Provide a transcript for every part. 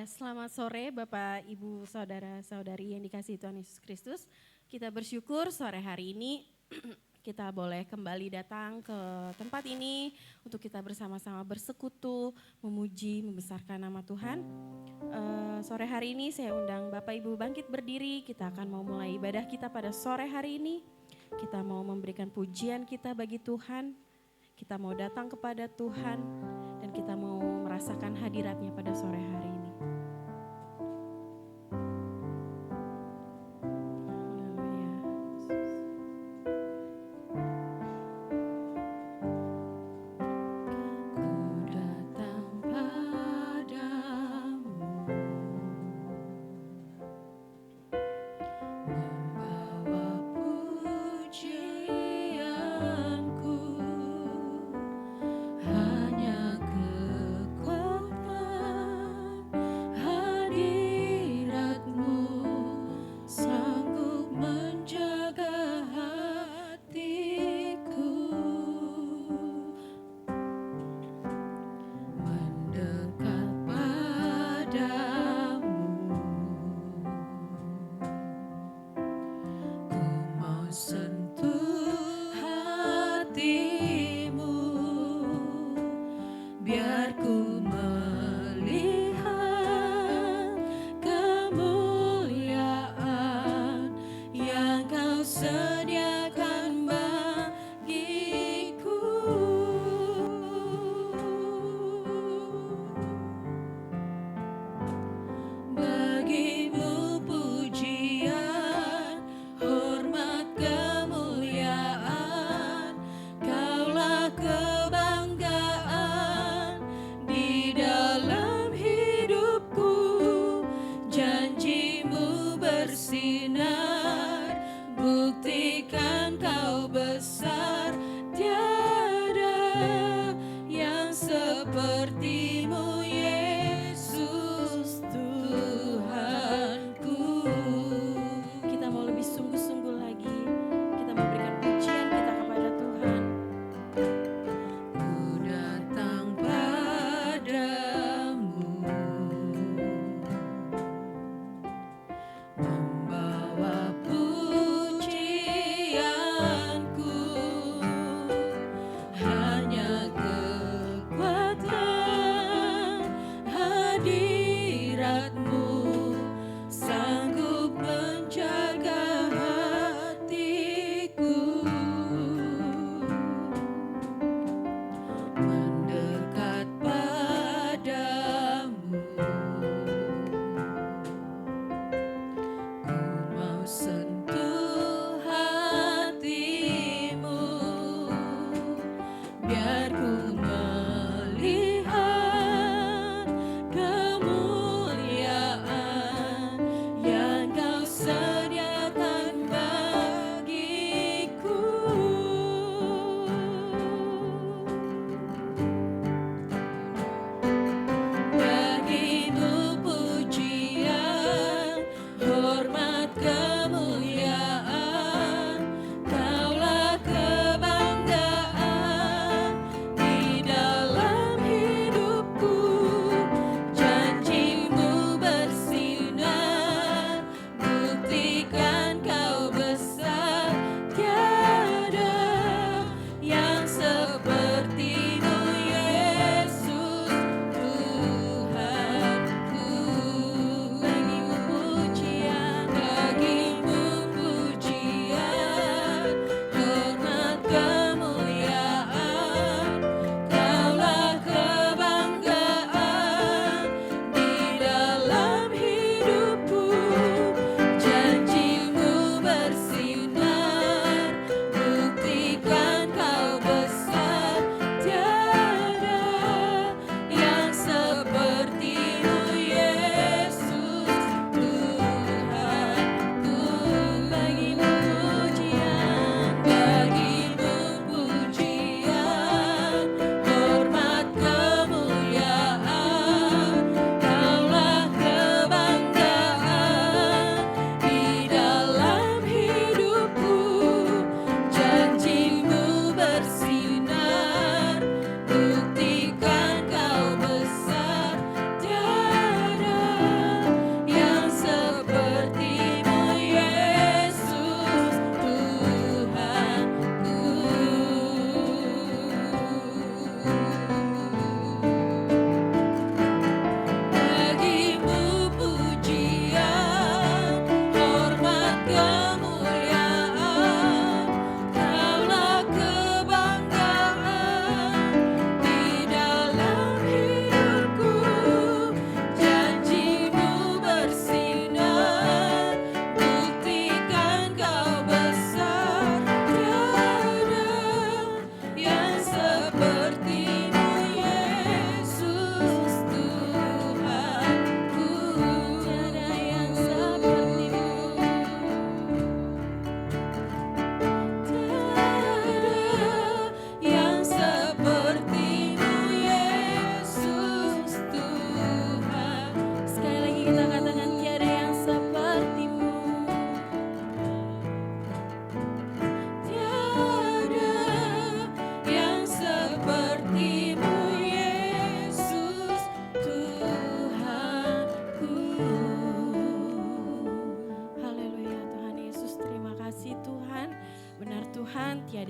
Selamat sore Bapak, Ibu, Saudara-saudari yang dikasihi Tuhan Yesus Kristus. Kita bersyukur sore hari ini kita boleh kembali datang ke tempat ini untuk kita bersama-sama bersekutu, memuji, membesarkan nama Tuhan. Sore hari ini saya undang Bapak Ibu bangkit berdiri, kita akan mau mulai ibadah kita pada sore hari ini. Kita mau memberikan pujian kita bagi Tuhan, kita mau datang kepada Tuhan, dan kita mau merasakan hadiratnya pada sore hari ini. Biar ku melihat kemuliaan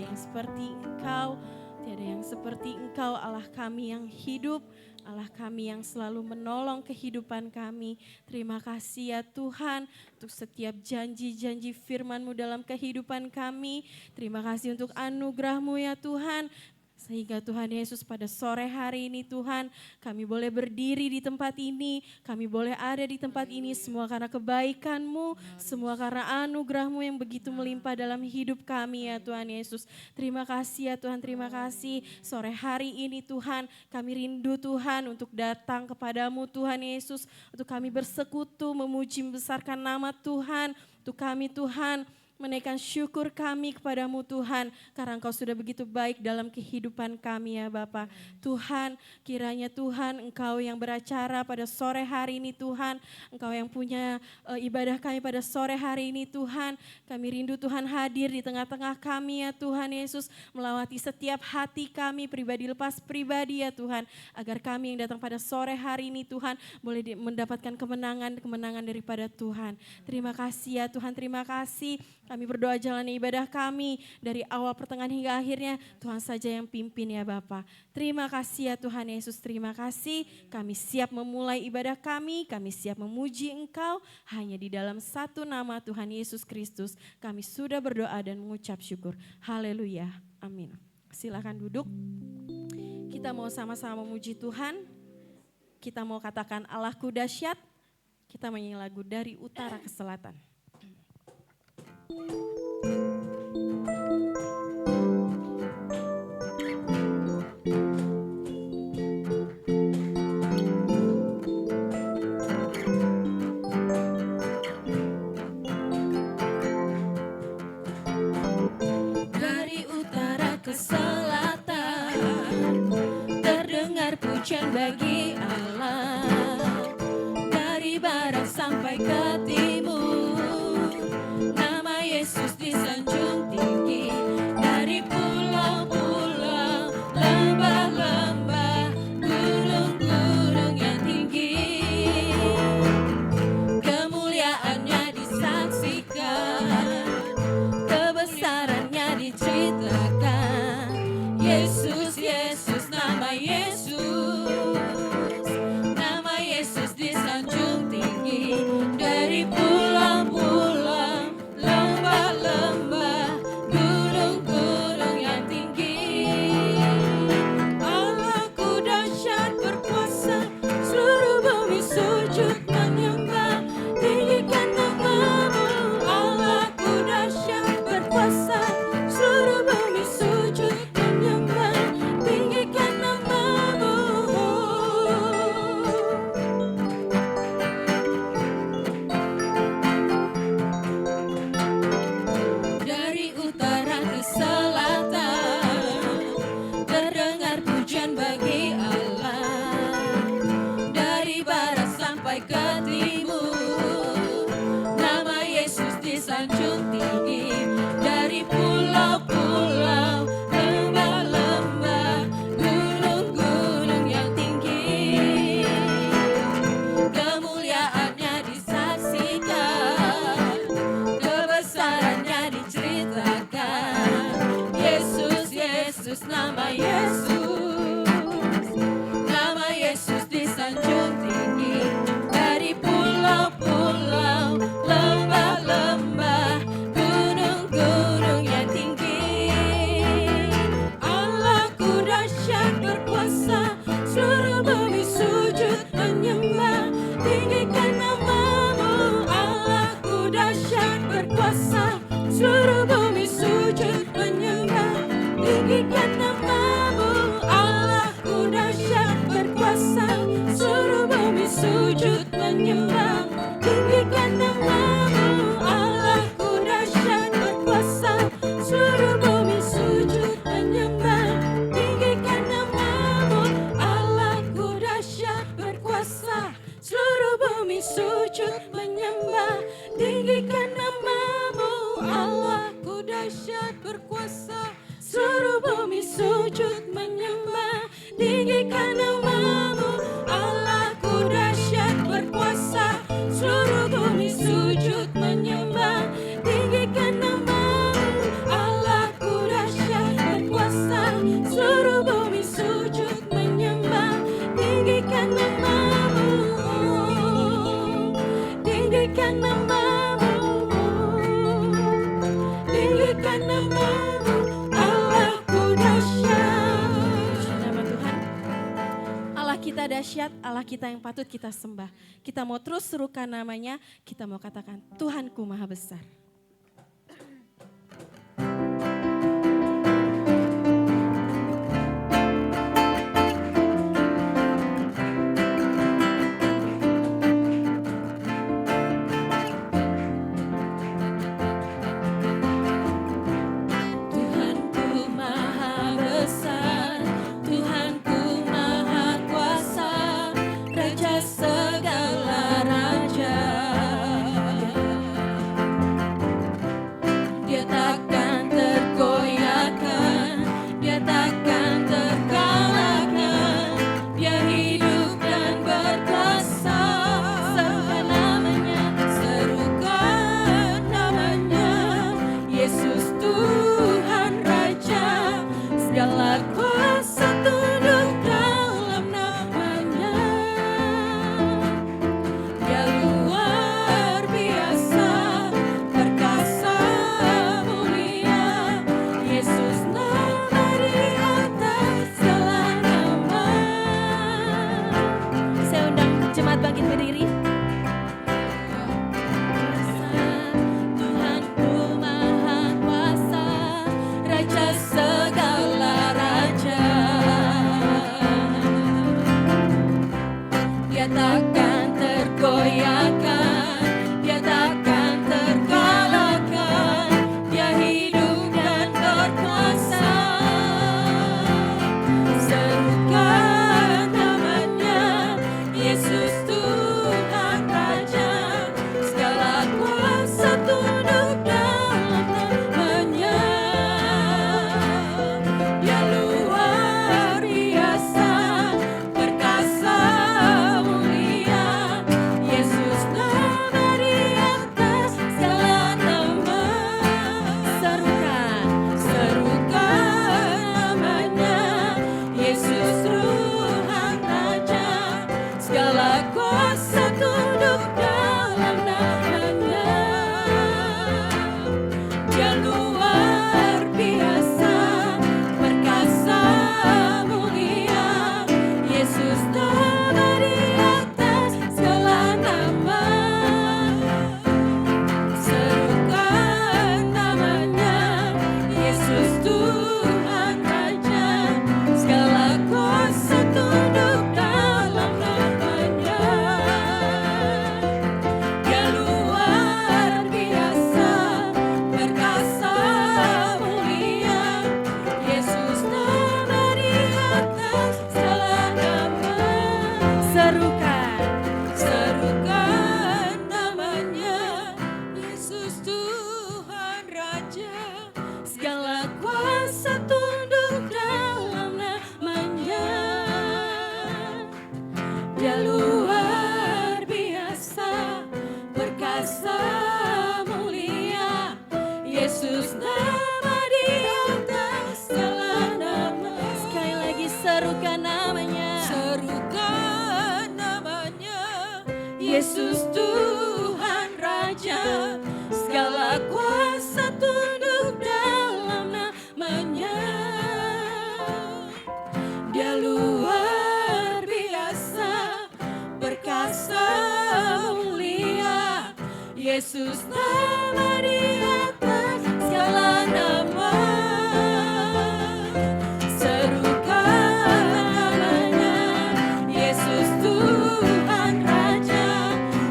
yang seperti Engkau, tiada yang seperti Engkau, Allah kami yang hidup, Allah kami yang selalu menolong kehidupan kami. Terima kasih ya Tuhan untuk setiap janji-janji firman-Mu dalam kehidupan kami. Terima kasih untuk anugerah-Mu ya Tuhan. Sehingga Tuhan Yesus pada sore hari ini Tuhan, kami boleh berdiri di tempat ini, kami boleh ada di tempat ini, semua karena kebaikan-Mu, semua karena anugerah-Mu yang begitu melimpah dalam hidup kami ya Tuhan Yesus. Terima kasih ya Tuhan, terima kasih. Sore hari ini Tuhan, kami rindu Tuhan untuk datang kepadamu Tuhan Yesus, untuk kami bersekutu, memuji, membesarkan nama Tuhan, untuk kami Tuhan, menaikkan syukur kami kepadamu Tuhan, karena Engkau sudah begitu baik dalam kehidupan kami ya Bapa. Tuhan, kiranya Tuhan Engkau yang beracara pada sore hari ini Tuhan, Engkau yang punya ibadah kami pada sore hari ini Tuhan. Kami rindu Tuhan hadir di tengah-tengah kami ya Tuhan Yesus, melawati setiap hati kami pribadi lepas pribadi ya Tuhan, agar kami yang datang pada sore hari ini Tuhan boleh mendapatkan kemenangan daripada Tuhan. Terima kasih ya Tuhan, terima kasih. Kami berdoa jalani ibadah kami dari awal pertengahan hingga akhirnya, Tuhan saja yang pimpin ya Bapa. Terima kasih ya Tuhan Yesus, terima kasih. Kami siap memulai ibadah kami siap memuji Engkau hanya di dalam satu nama Tuhan Yesus Kristus. Kami sudah berdoa dan mengucap syukur. Haleluya, amin. Silakan duduk. Kita mau sama-sama memuji Tuhan. Kita mau katakan Allahku dahsyat. Kita menyanyi lagu dari utara ke selatan. Dari utara ke selatan, terdengar pujian bagi Allah. Dari barat sampai ke timur, nama Yesus disanjung tinggi. Dari pulau-pulau, lembah-lembah, gunung-gunung yang tinggi, kemuliaannya disaksikan, kebesarannya diceritakan. Yesus, Yesus, nama Yesus, nama Yesus disanjung tinggi. Dari pulau-pulau, lembah-lembah, gunung-gunung yang tinggi, Allahku dahsyat berkuasa, seluruh bumi sujud menyembah. Tinggikan nama-Mu, Allahku dahsyat berkuasa, seluruh bumi sujud menyembah. Tinggikan nama-Mu. Dari utara ke selatan, terdengar pujian bagi Allah. Dari barat sampai ke timur, nama Yesus disanjung tinggi. Dari pulau-pulau, lembah-lembah, gunung-gunung yang tinggi, kemuliaannya disaksikan, kebesarannya diceritakan. Yesus, Yesus, nama Yesus, nama Yesus disanjung tinggi. Dari pulau-pulau, lembah-lembah, gunung-gunung yang tinggi, Allahku dahsyat berkuasa, seluruh bumi sujud menyembah. Tinggikan nama-Mu, Allahku dahsyat berkuasa, seluruh bumi sujud menyembah. Tinggikan nama-Mu, Allahku dahsyat berkuasa, seluruh bumi sujud menyembah. Tinggikan nama-Mu, Allahku dahsyat berkuasa, seluruh bumi sujud menyembah. Tinggikan nama-Mu, Allahku dahsyat berkuasa, seluruh bumi sujud menyembah. Tinggikan nama-Mu, Allahku dahsyat berkuasa, seluruh bumi sujud menyembah. Tinggikan nama-Mu, Allahku dahsyat berkuasa, seluruh bumi sujud menyembah. Tinggikan nama-Mu, Allahku dahsyat dahsyat, Allah kita yang patut kita sembah. Kita mau terus serukan namanya, kita mau katakan Tuhanku Maha Besar. Tuhanku Maha Besar, Tuhanku Maha Kuasa, Raja segala raja. Dia takkan tergoyahkan, Dia takkan terkalahkan, Dia hidup dan berkuasa. Serukan namanya, serukan namanya, Yesus Tuhan Raja. Segala kuasa tunduk dalam namanya. Dia luar biasa, perkasa mulia, Yesus nama di atas segala nama. Saya undang jemaat bangkit berdiri. Tuhanku Maha Kuasa, Raja segala raja. Dia takkan tergoyahkan, Dia takkan terkalahkan, Dia hidup dan berkuasa. Serukan namanya, Yesus Tuhan Raja. Segala kuasa tunduk dalam namanya. Dia luar biasa, perkasa mulia, Yesus nama di atas segala nama. Serukan namanya, Yesus Tuhan Raja. Segala kuasa tunduk dalam namanya. Dia luar biasa, perkasa mulia, Yesus nama di atas segala nama. Serukan namanya, Yesus Tuhan Raja. Segala kuasa tunduk dalam namanya. Dia luar biasa, perkasa mulia, Yesus nama di atas segala nama. Serukan namanya, Yesus Tuhan Raja. Segala kuasa tunduk dalam namanya. Dia luar biasa, perkasa mulia, Yesus nama di atas segala nama. Sekali lagi serukan namanya. Serukan namanya, Yesus Tuhan Raja. Segala kuasa tunduk dalam namanya. Dia luar biasa, perkasa mulia, Yesus nama di atas segala nama. Serukan namanya, Yesus Tuhan Raja.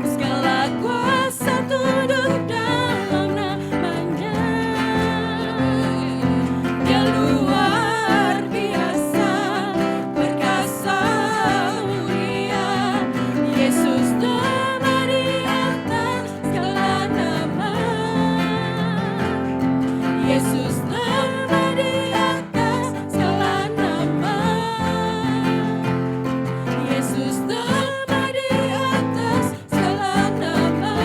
Segala kuasa tunduk dalam namanya. Dia luar biasa, perkasa mulia, Yesus nama di atas segala nama. Yesus nama di atas segala nama. Yesus nama di atas segala nama.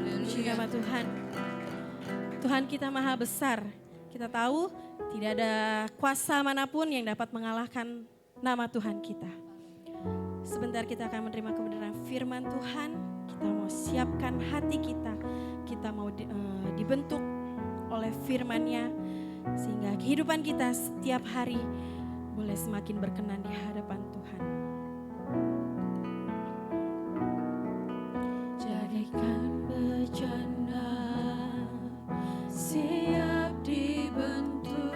Puji nama Tuhan. Tuhan kita Maha Besar. Kita tahu tidak ada kuasa manapun yang dapat mengalahkan nama Tuhan kita. Sebentar kita akan menerima kebenaran firman Tuhan. Kita mau siapkan hati kita. Kita mau dibentuk oleh firman-Nya. Sehingga kehidupan kita setiap hari boleh semakin berkenan di hadapan Tuhan. Jadikan bejana siap dibentuk,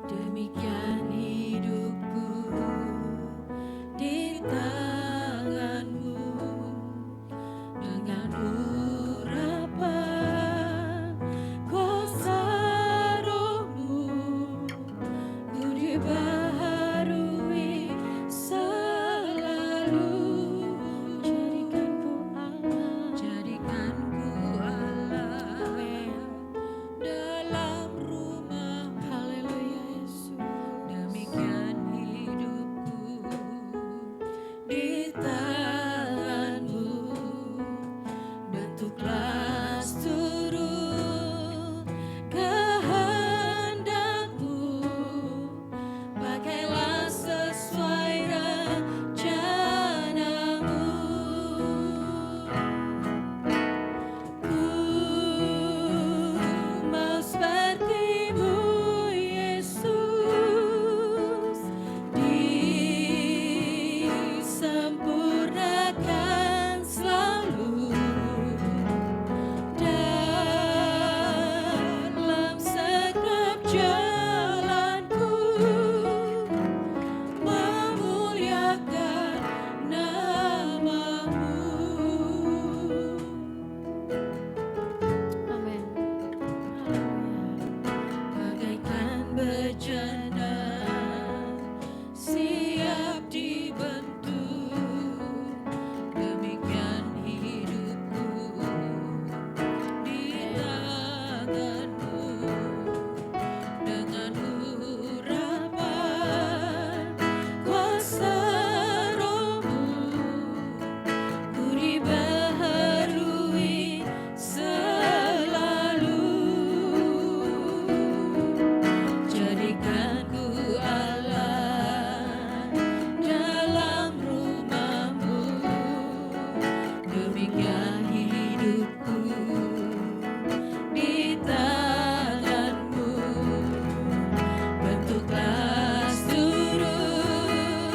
demikian hidupku di tanganmu. Dengan urapan kuasa Roh-Mu, ku dibaharui selalu. Jadikan ku Allah dalam rumah. Haleluya Yesus. Demikian hidupku di tanganmu. Bentuklah seluruh kehendakmu, pakailah sesuai rencanamu. Ku mau seperti-Mu Yesus, disempurnakan selalu dalam segenap jalanku, memuliakan nama-Mu. Amin. Bagaikan bejana siap dibentuk, demikian hidupku di tanganmu. Dengan urapan kuasa Roh-Mu, ku dibaharui selalu. Jadikan ku Allah dalam rumah-Mu, demikian hidupku di tanganmu. Bentuklah seluruh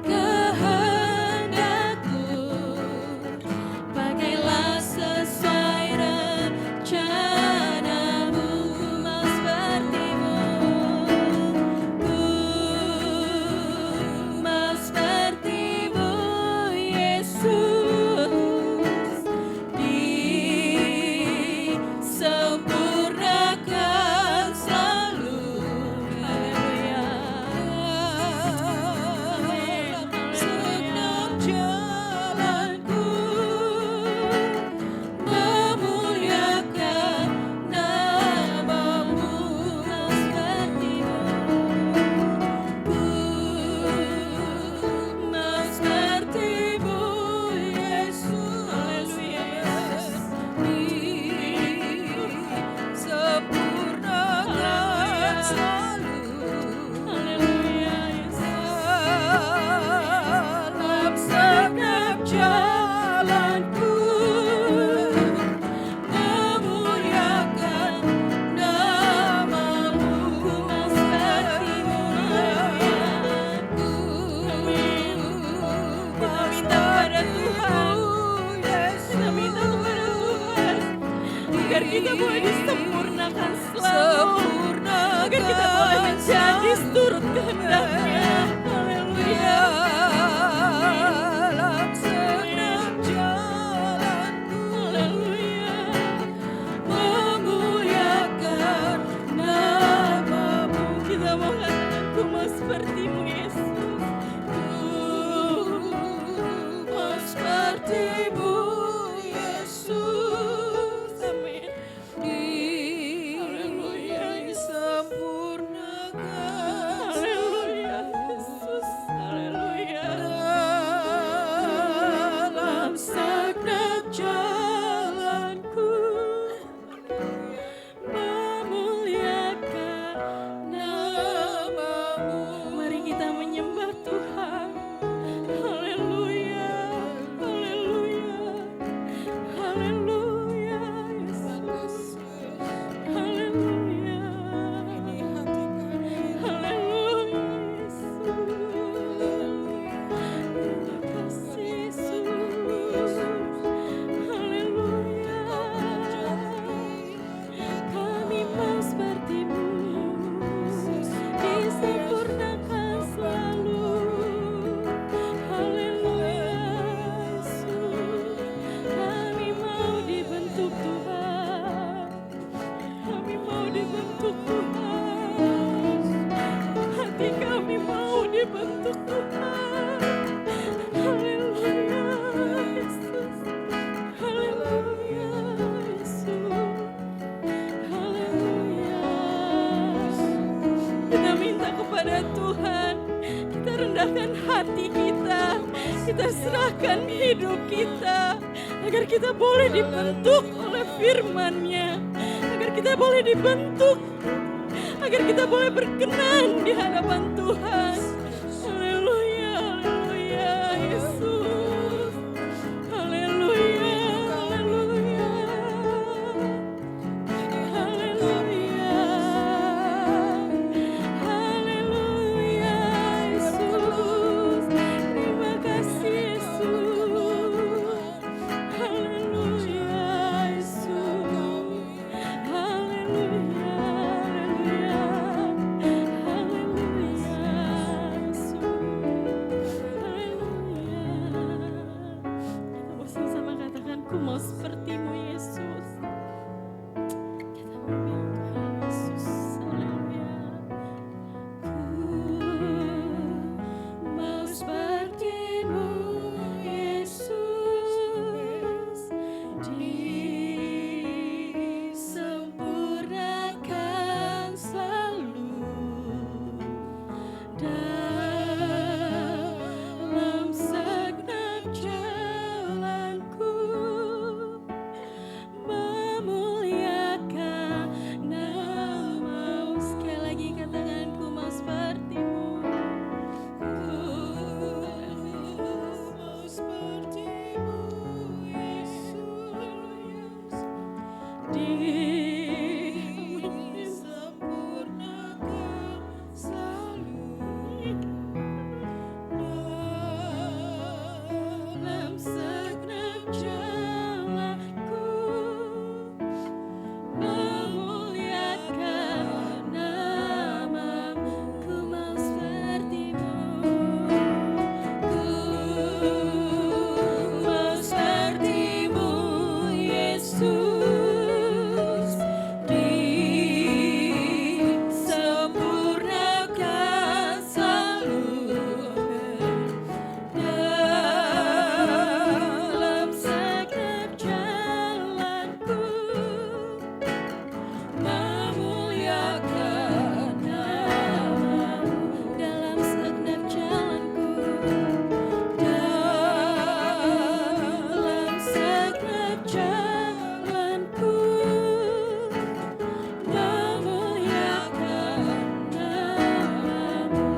kehendakku, pakailah sesuai rencanamu. Mau seperti-Mu, ku mau seperti-Mu Yesus, disempurnakan selalu. Haleluya. Segenap jalanku, memuliakan nama-Mu. Mau seperti-Mu, ku mau seperti-Mu Yesus. Haleluya. Disempurnakan selalu. Haleluya dalam segenap jalanku, memuliakan nama-Mu. Mau seperti-Mu, ku minta pada Tuhan, kita minta kepada Tuhan Agar kita boleh disempurnakan selalu, agar kita boleh menjadi seturut kehendak-Nya. Haleluya. dalam segenap jalanku. Haleluya. Memuliakan nama-Mu. Kita mau katakan, ku mau seperti-Mu Yesus. Mau seperti-Mu Yesus. Amin. Disempurnakan Haleluya Yesus. Haleluya. dalam segenap jalanku, memuliakan nama-Mu. Mari kita menyembah Tuhan. Haleluya. Haleluya. Haleluya Yesus. Haleluya. Haleluya. dibentuk Tuhan. Haleluya Yesus. Haleluya Yesus. Haleluya. Kita minta kepada Tuhan, kita rendahkan hati kita, kita serahkan hidup kita, agar kita boleh dibentuk oleh firman-Nya, agar kita boleh dibentuk, agar kita boleh berkenan di hadapan Tuhan. Haleluya, haleluya Yesus. Haleluya, haleluya. Haleluya. Haleluya Yesus. Terima kasih Yesus. Haleluya Yesus. Haleluya. Haleluya. Haleluya Yesus. Haleluya. Kita bersama-sama katakan, ku mau seperti-Mu Yesus. Kita mau bilang Tuhan Yesus, haleluya. Ku mau seperti-Mu Yesus, disempurnakan selalu dalam segenap jalanku, memuliakan nama-Mu. Sekali lagi katakan, ku mau seperti-Mu. Ku mau seperti-Mu Yesus, disempurnakan selalu dalam segenap jalanku, memuliakan nama-Mu. Ku mau seperti-Mu. Ku mau seperti-Mu Yesus, disempurnakan selalu dalam segenap jalanku, memuliakan nama-Mu. Dalam segenap jalanku, dalam segenap jalanku, memuliakan nama-Mu.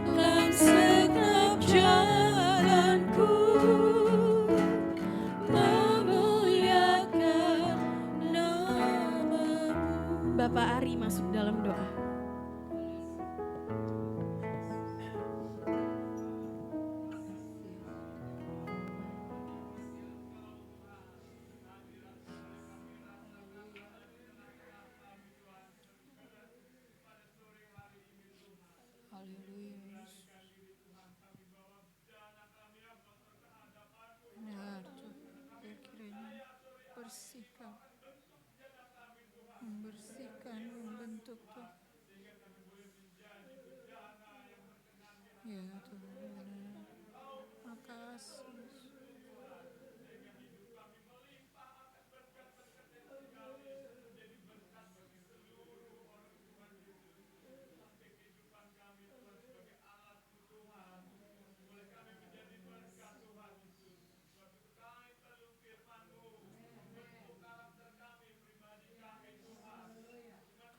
Dalam segenap jalanku, memuliakan nama-Mu. Bapak Ari masuk dalam doa. Haleluya Yesus. Benar Tuhan, ya kiranya bersihkan, membersihkan, membentuk Tuhan. Ya Tuhan, benar. Makasih Yesus.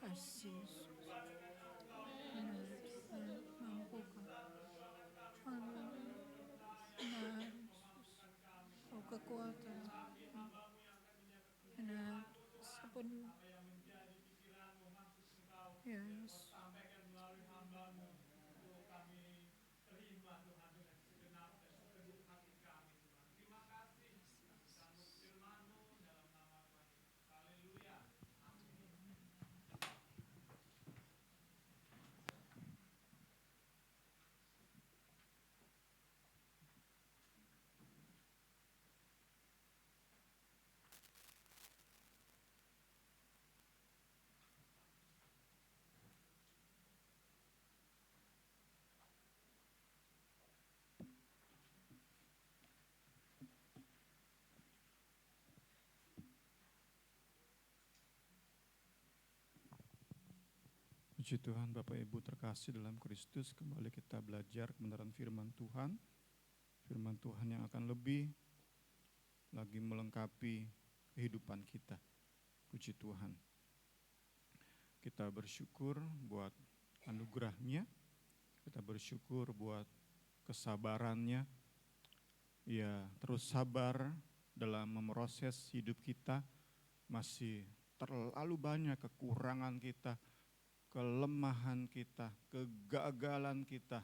Kasih Yesus. Benar Tuhan, mampukan. Haleluya. Benar Yesus. Oh kekuatan. Benar sepenuh. Ya Yesus. Puji Tuhan, Bapak Ibu terkasih dalam Kristus, kembali kita belajar kebenaran firman Tuhan. Firman Tuhan yang akan lebih lagi melengkapi kehidupan kita. Puji Tuhan. Kita bersyukur buat anugerah-Nya, kita bersyukur buat kesabarannya. Ya, terus sabar dalam memproses hidup kita. Masih terlalu banyak kekurangan kita, kelemahan kita, kegagalan kita,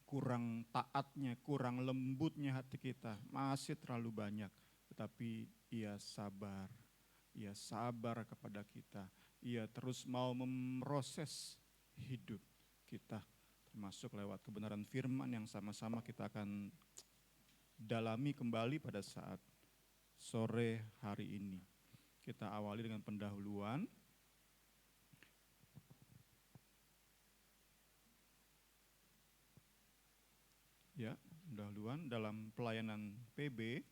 kurang taatnya, kurang lembutnya hati kita, masih terlalu banyak. Tetapi Ia sabar kepada kita. Ia terus mau memproses hidup kita, termasuk lewat kebenaran firman yang sama-sama kita akan dalami kembali pada saat sore hari ini. Kita awali dengan pendahuluan. Ya, pendahuluan dalam pelayanan PB,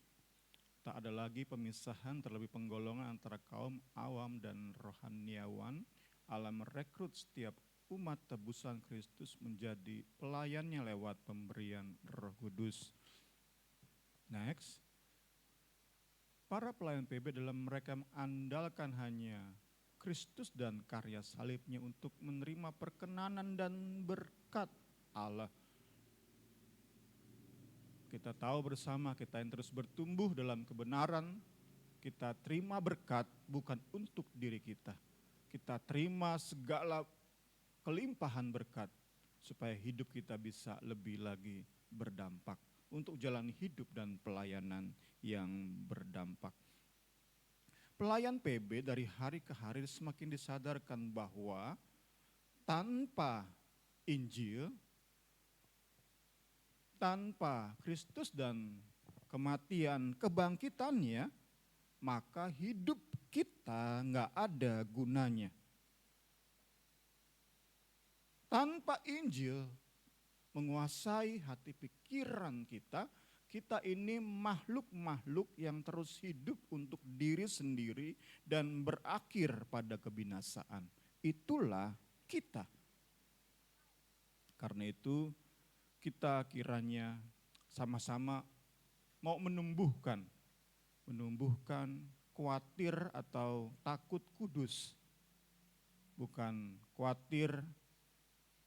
tak ada lagi pemisahan terlebih penggolongan antara kaum awam dan rohaniawan. Allah merekrut setiap umat tebusan Kristus menjadi pelayannya lewat pemberian Roh Kudus. Next. Para pelayan PB dalam mereka mengandalkan hanya Kristus dan karya salibnya untuk menerima perkenanan dan berkat Allah. Kita tahu bersama, kita yang terus bertumbuh dalam kebenaran, kita terima berkat bukan untuk diri kita. Kita terima segala kelimpahan berkat supaya hidup kita bisa lebih lagi berdampak untuk jalan hidup dan pelayanan yang berdampak. Pelayan PB dari hari ke hari semakin disadarkan bahwa tanpa Injil, tanpa Kristus dan kematian kebangkitannya, maka hidup kita nggak ada gunanya. Tanpa Injil menguasai hati pikiran kita, kita ini makhluk-makhluk yang terus hidup untuk diri sendiri dan berakhir pada kebinasaan. Itulah kita. Karena itu kita kiranya sama-sama mau menumbuhkan khawatir atau takut kudus. Bukan khawatir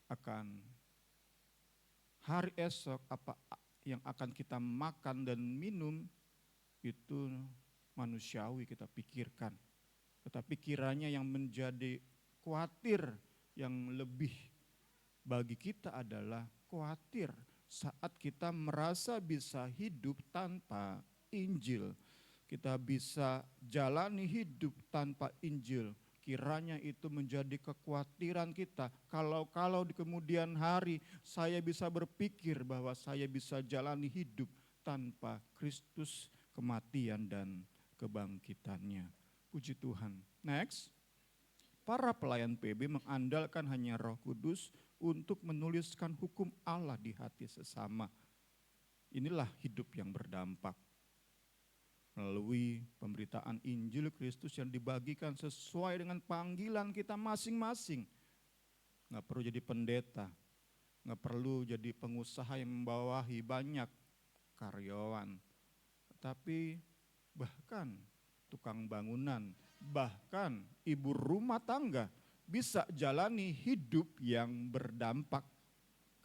akan hari esok apa yang akan kita makan dan minum, itu manusiawi kita pikirkan. Tetapi kiranya yang menjadi khawatir yang lebih bagi kita adalah khawatir saat kita merasa bisa hidup tanpa Injil. Kita bisa jalani hidup tanpa Injil. Kiranya itu menjadi kekhawatiran kita. Kalau di kemudian hari saya bisa berpikir bahwa saya bisa jalani hidup tanpa Kristus, kematian dan kebangkitannya. Puji Tuhan. Next. Para pelayan PB mengandalkan hanya Roh Kudus untuk menuliskan hukum Allah di hati sesama. Inilah hidup yang berdampak. Melalui pemberitaan Injil Kristus yang dibagikan sesuai dengan panggilan kita masing-masing. Nggak perlu jadi pendeta, nggak perlu jadi pengusaha yang membawahi banyak karyawan. Tapi bahkan tukang bangunan, bahkan ibu rumah tangga bisa jalani hidup yang berdampak.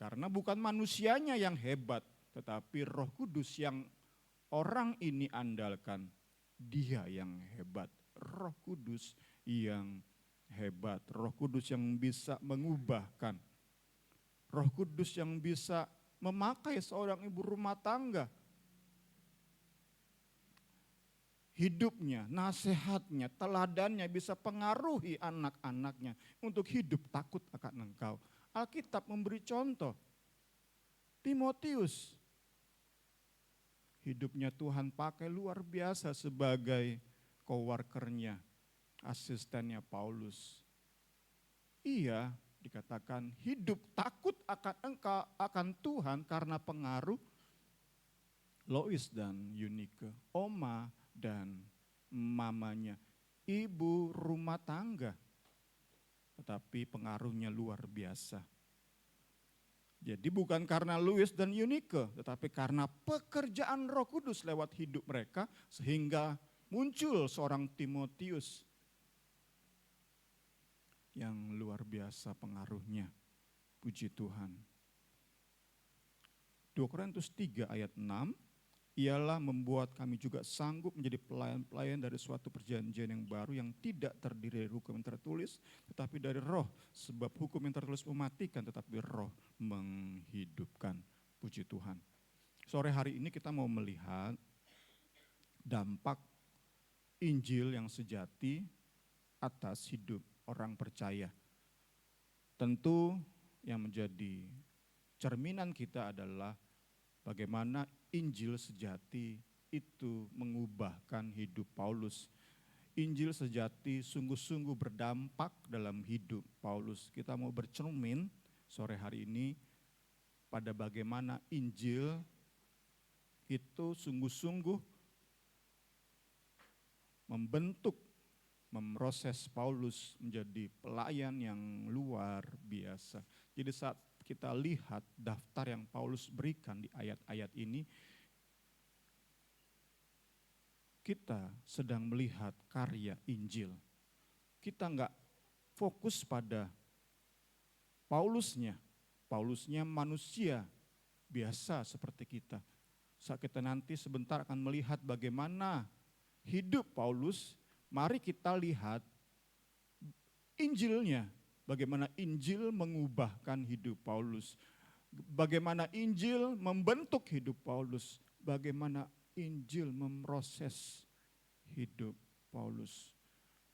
Karena bukan manusianya yang hebat, tetapi Roh Kudus yang orang ini andalkan. Dia yang hebat, Roh Kudus yang hebat, Roh Kudus yang bisa mengubahkan, Roh Kudus yang bisa memakai seorang ibu rumah tangga. Hidupnya, nasihatnya, teladannya bisa pengaruhi anak-anaknya untuk hidup takut akan Engkau. Alkitab memberi contoh. Timotius, hidupnya Tuhan pakai luar biasa sebagai coworkernya, asistennya Paulus. Ia dikatakan hidup takut akan Tuhan karena pengaruh Lois dan Eunike, Oma dan mamanya, ibu rumah tangga. tetapi pengaruhnya luar biasa. Jadi bukan karena Louis dan Eunike, tetapi karena pekerjaan Roh Kudus lewat hidup mereka sehingga muncul seorang Timotius yang luar biasa pengaruhnya. Puji Tuhan. 2 Korintus 3 ayat 6, ialah membuat kami juga sanggup menjadi pelayan-pelayan dari suatu perjanjian yang baru yang tidak terdiri dari hukum yang tertulis, tetapi dari roh. Sebab hukum yang tertulis mematikan, tetapi roh menghidupkan. Puji Tuhan. Sore hari ini kita mau melihat dampak Injil yang sejati atas hidup orang percaya. Tentu yang menjadi cerminan kita adalah bagaimana Injil sejati itu mengubahkan hidup Paulus. Injil sejati sungguh-sungguh berdampak dalam hidup Paulus. Kita mau bercermin sore hari ini pada bagaimana Injil itu sungguh-sungguh membentuk, memproses Paulus menjadi pelayan yang luar biasa. Jadi saat kita lihat daftar yang Paulus berikan di ayat-ayat ini, kita sedang melihat karya Injil. Kita enggak fokus pada Paulusnya. Paulusnya manusia biasa seperti kita. Saat kita nanti sebentar akan melihat bagaimana hidup Paulus, mari kita lihat Injilnya. Bagaimana Injil mengubahkan hidup Paulus. Bagaimana Injil membentuk hidup Paulus. Bagaimana Injil memproses hidup Paulus.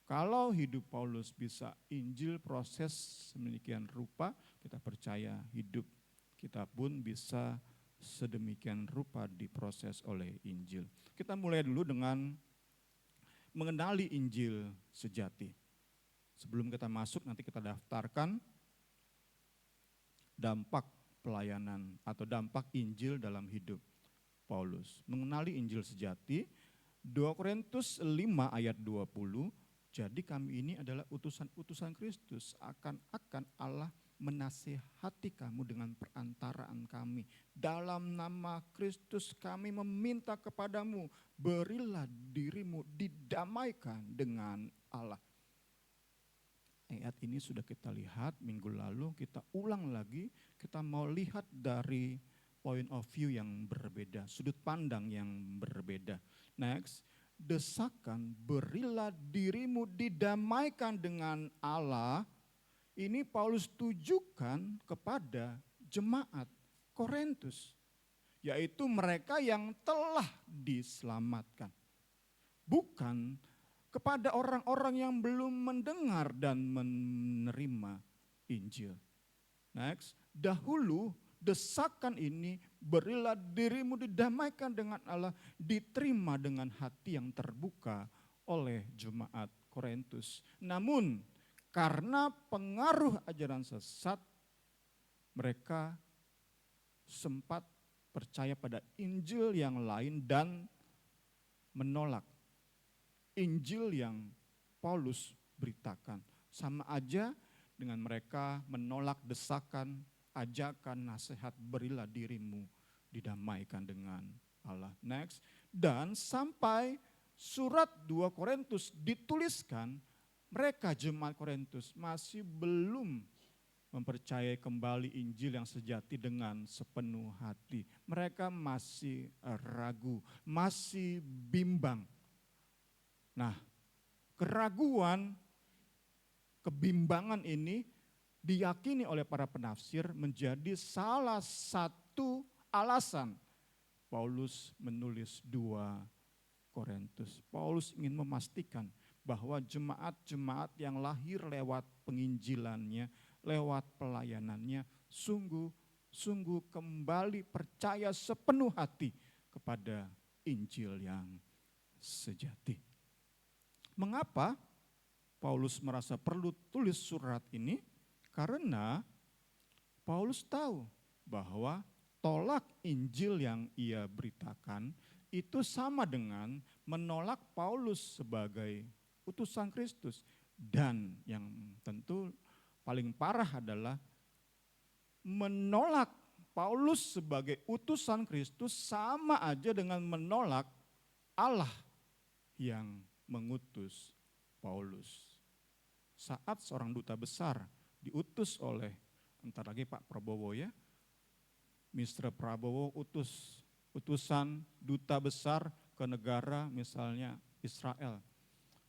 Kalau hidup Paulus bisa Injil proses sedemikian rupa, kita percaya hidup kita pun bisa sedemikian rupa diproses oleh Injil. Kita mulai dulu dengan mengenali Injil sejati. Sebelum kita masuk, nanti kita daftarkan dampak pelayanan atau dampak Injil dalam hidup Paulus. Mengenali Injil sejati, 2 Korintus 5 ayat 20, jadi kami ini adalah utusan-utusan Kristus, akan Allah menasihati kamu dengan perantaraan kami. Dalam nama Kristus kami meminta kepadamu, berilah dirimu didamaikan dengan Allah. Ayat ini sudah kita lihat minggu lalu, kita ulang lagi, kita mau lihat dari point of view yang berbeda, sudut pandang yang berbeda. Next, desakan berilah dirimu didamaikan dengan Allah, ini Paulus tujukan kepada jemaat Korintus, yaitu mereka yang telah diselamatkan. Bukan kepada orang-orang yang belum mendengar dan menerima Injil. Next, dahulu desakan ini, berilah dirimu didamaikan dengan Allah, diterima dengan hati yang terbuka oleh jemaat Korintus. Namun karena pengaruh ajaran sesat, mereka sempat percaya pada Injil yang lain dan menolak Injil yang Paulus beritakan. Sama aja dengan mereka menolak desakan, ajakan, nasihat, berilah dirimu didamaikan dengan Allah. Next, dan sampai surat 2 Korintus dituliskan, mereka jemaat Korintus masih belum mempercayai kembali Injil yang sejati dengan sepenuh hati. Mereka masih ragu, masih bimbang. Nah, keraguan, kebimbangan ini diyakini oleh para penafsir menjadi salah satu alasan Paulus menulis 2 Korintus. Paulus ingin memastikan bahwa jemaat-jemaat yang lahir lewat penginjilannya, lewat pelayanannya, sungguh kembali percaya sepenuh hati kepada Injil yang sejati. Mengapa Paulus merasa perlu tulis surat ini? Karena Paulus tahu bahwa tolak Injil yang ia beritakan itu sama dengan menolak Paulus sebagai utusan Kristus. Dan yang tentu paling parah adalah menolak Paulus sebagai utusan Kristus sama aja dengan menolak Allah yang mengutus Paulus. Saat seorang duta besar diutus oleh, entar lagi Pak Prabowo ya, Mr. Prabowo utusan duta besar ke negara misalnya Israel.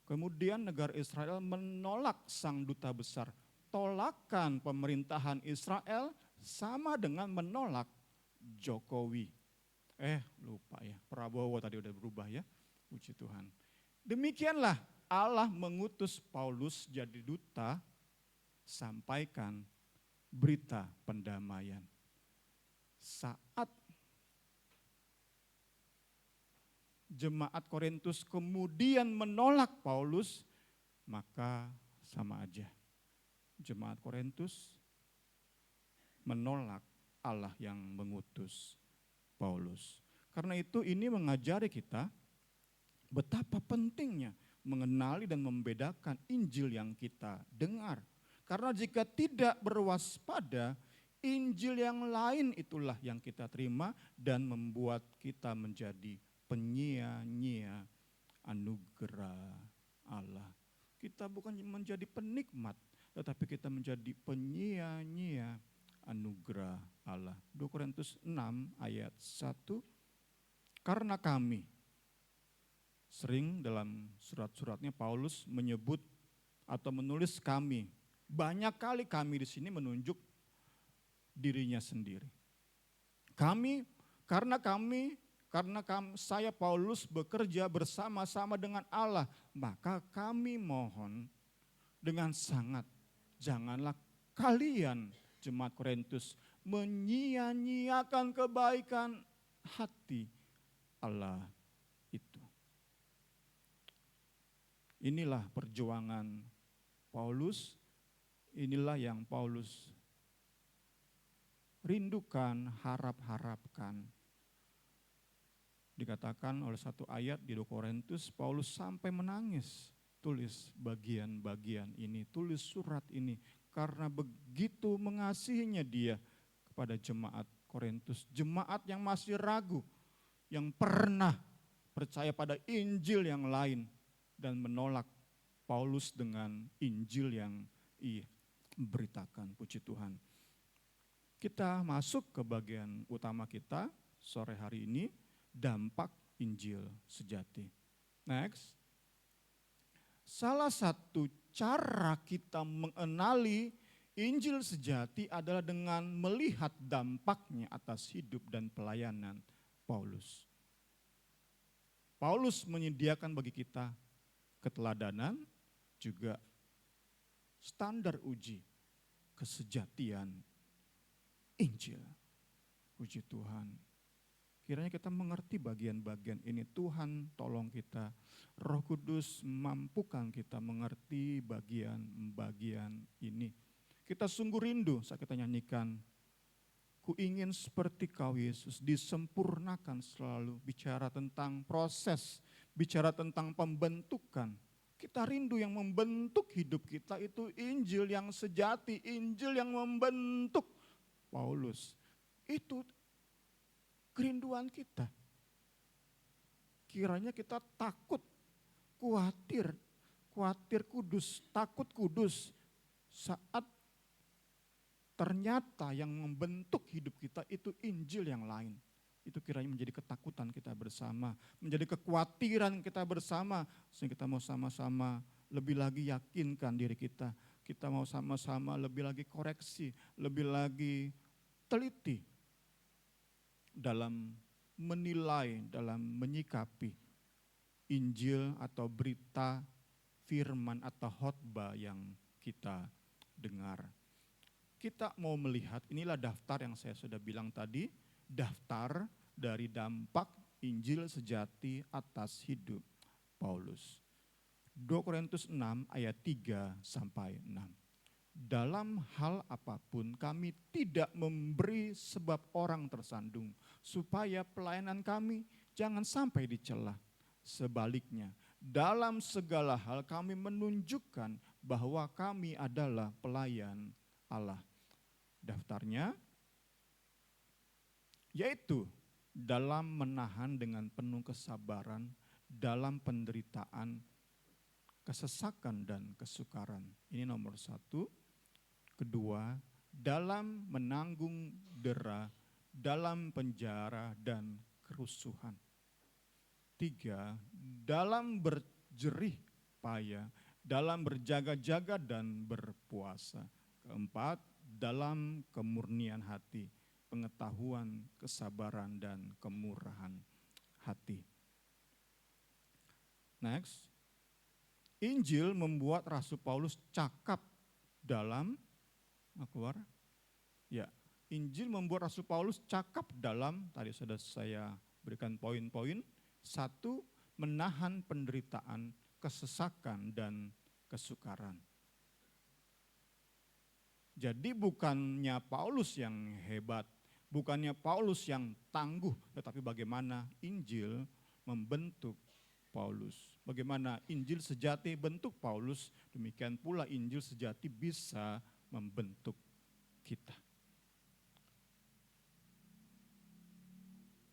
Kemudian negara Israel menolak sang duta besar. Tolakan pemerintahan Israel sama dengan menolak Jokowi. Lupa ya, Prabowo tadi udah berubah ya, puji Tuhan. Demikianlah Allah mengutus Paulus jadi duta, sampaikan berita pendamaian. Saat jemaat Korintus kemudian menolak Paulus, maka sama aja. Jemaat Korintus menolak Allah yang mengutus Paulus. Karena itu ini mengajari kita betapa pentingnya mengenali dan membedakan Injil yang kita dengar. Karena jika tidak berwaspada, Injil yang lain itulah yang kita terima dan membuat kita menjadi penyia-nyia anugerah Allah. Kita bukan menjadi penikmat, tetapi kita menjadi penyia-nyia anugerah Allah. 2 Korintus 6 ayat 1. Karena kami, sering dalam surat-suratnya Paulus menyebut atau menulis kami. Banyak kali kami di sini menunjuk dirinya sendiri. Karena saya Paulus bekerja bersama-sama dengan Allah, maka kami mohon dengan sangat, janganlah kalian jemaat Korintus menyia-nyiakan kebaikan hati Allah itu. Inilah perjuangan Paulus, inilah yang Paulus rindukan, harap-harapkan. Dikatakan oleh satu ayat di 2 Korintus, Paulus sampai menangis. Tulis bagian-bagian ini, tulis surat ini. Karena begitu mengasihinya dia kepada jemaat Korintus. Jemaat yang masih ragu, yang pernah percaya pada Injil yang lain. Dan menolak Paulus dengan Injil yang ia beritakan, puji Tuhan. Kita masuk ke bagian utama kita sore hari ini, dampak Injil sejati. Next. Salah satu cara kita mengenali Injil sejati adalah dengan melihat dampaknya atas hidup dan pelayanan Paulus. Paulus menyediakan bagi kita keteladanan, juga standar uji kesejatian Injil. Puji Tuhan. Kiranya kita mengerti bagian-bagian ini. Tuhan tolong kita. Roh Kudus mampukan kita mengerti bagian-bagian ini. Kita sungguh rindu saat kita nyanyikan, ku ingin seperti kau Yesus, disempurnakan selalu. Bicara tentang proses, bicara tentang pembentukan. Kita rindu yang membentuk hidup kita itu Injil yang sejati, Injil yang membentuk Paulus. Itu kerinduan kita. Kiranya kita takut, khawatir kudus, takut kudus saat ternyata yang membentuk hidup kita itu Injil yang lain. Itu kiranya menjadi ketakutan kita bersama, menjadi kekhawatiran kita bersama, sehingga kita mau sama-sama lebih lagi yakinkan diri kita. Kita mau sama-sama lebih lagi koreksi, lebih lagi teliti dalam menilai, dalam menyikapi Injil atau berita firman atau khotbah yang kita dengar. Kita mau melihat, inilah daftar yang saya sudah bilang tadi, daftar dari dampak Injil sejati atas hidup Paulus. 2 Korintus 6 ayat 3 sampai 6. Dalam hal apapun kami tidak memberi sebab orang tersandung, supaya pelayanan kami jangan sampai dicela. Sebaliknya, dalam segala hal kami menunjukkan bahwa kami adalah pelayan Allah. Daftarnya yaitu dalam menahan dengan penuh kesabaran dalam penderitaan, kesesakan dan kesukaran. Ini nomor 1. Kedua, dalam menanggung dera, dalam penjara dan kerusuhan. 3, dalam berjerih payah, dalam berjaga-jaga dan berpuasa. 4, dalam kemurnian hati, pengetahuan, kesabaran dan kemurahan hati. Next, Injil membuat Rasul Paulus cakap dalam keluar. Ya, Injil membuat Rasul Paulus cakap dalam, tadi sudah saya berikan poin-poin. 1, menahan penderitaan, kesesakan dan kesukaran. Jadi bukannya Paulus yang hebat, bukannya Paulus yang tangguh, tetapi bagaimana Injil membentuk Paulus. Bagaimana Injil sejati bentuk Paulus, demikian pula Injil sejati bisa membentuk kita.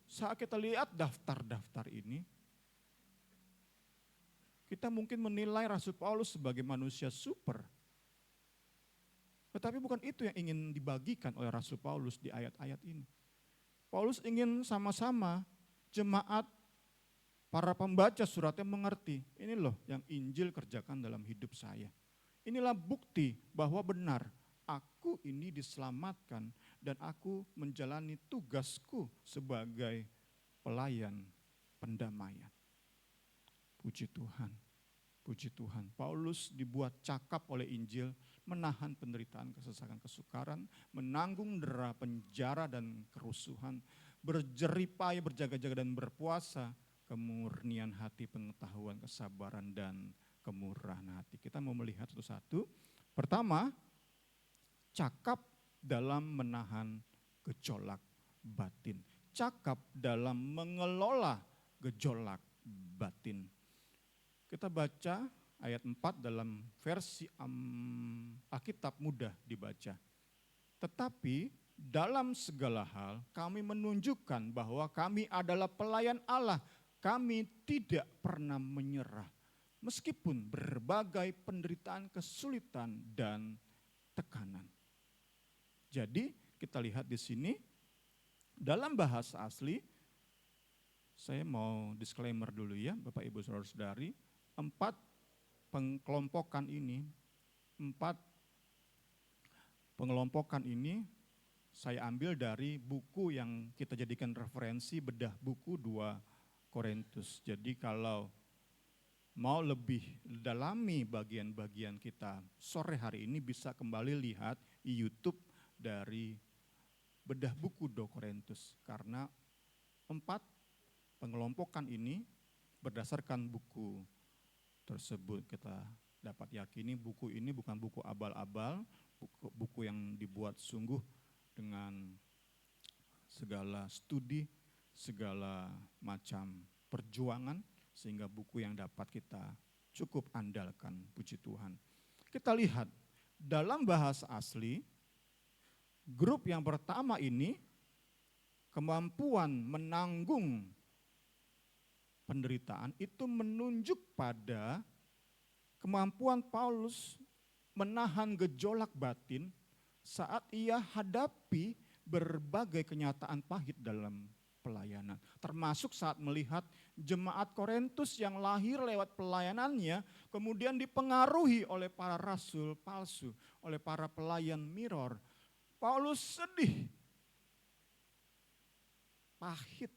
Saat kita lihat daftar-daftar ini, kita mungkin menilai Rasul Paulus sebagai manusia super. Tetapi bukan itu yang ingin dibagikan oleh Rasul Paulus di ayat-ayat ini. Paulus ingin sama-sama jemaat, para pembaca suratnya mengerti, ini loh yang Injil kerjakan dalam hidup saya. Inilah bukti bahwa benar, aku ini diselamatkan dan aku menjalani tugasku sebagai pelayan pendamaian. Puji Tuhan, puji Tuhan. Paulus dibuat cakap oleh Injil, menahan penderitaan, kesesakan, kesukaran, menanggung dera, penjara dan kerusuhan, berjerih payah, berjaga-jaga dan berpuasa, kemurnian hati, pengetahuan, kesabaran dan kemurahan hati. Kita mau melihat satu-satu. Pertama, cakap dalam menahan gejolak batin. Cakap dalam mengelola gejolak batin. Kita baca ayat 4 dalam versi Alkitab mudah dibaca. Tetapi dalam segala hal kami menunjukkan bahwa kami adalah pelayan Allah. Kami tidak pernah menyerah. Meskipun berbagai penderitaan, kesulitan dan tekanan. Jadi kita lihat di sini dalam bahasa asli, saya mau disclaimer dulu ya Bapak Ibu Saudara-saudari, 4 pengelompokan ini saya ambil dari buku yang kita jadikan referensi bedah buku 2 Korintus. Jadi kalau mau lebih dalami bagian-bagian kita sore hari ini bisa kembali lihat di YouTube dari bedah buku 2 Korintus. Karena 4 pengelompokan ini berdasarkan buku tersebut kita dapat yakini buku ini bukan buku abal-abal, buku yang dibuat sungguh dengan segala studi, segala macam perjuangan, sehingga buku yang dapat kita cukup andalkan, puji Tuhan. Kita lihat dalam bahasa asli, grup yang pertama ini kemampuan menanggung penderitaan itu menunjuk pada kemampuan Paulus menahan gejolak batin saat ia hadapi berbagai kenyataan pahit dalam pelayanan. Termasuk saat melihat jemaat Korintus yang lahir lewat pelayanannya kemudian dipengaruhi oleh para rasul palsu, oleh para pelayan mirror. Paulus sedih, pahit.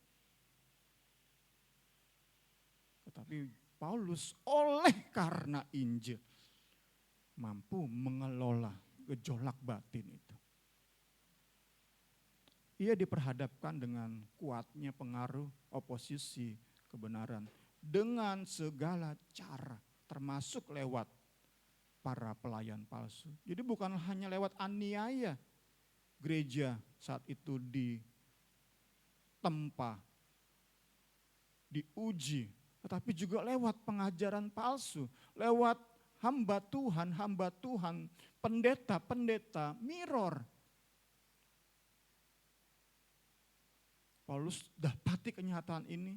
Tetapi Paulus oleh karena Injil mampu mengelola gejolak batin itu. Ia diperhadapkan dengan kuatnya pengaruh oposisi kebenaran dengan segala cara, termasuk lewat para pelayan palsu. Jadi bukan hanya lewat aniaya gereja saat itu ditempa, diuji tetapi juga lewat pengajaran palsu, lewat hamba Tuhan, pendeta-pendeta mirror. Paulus dapati kenyataan ini,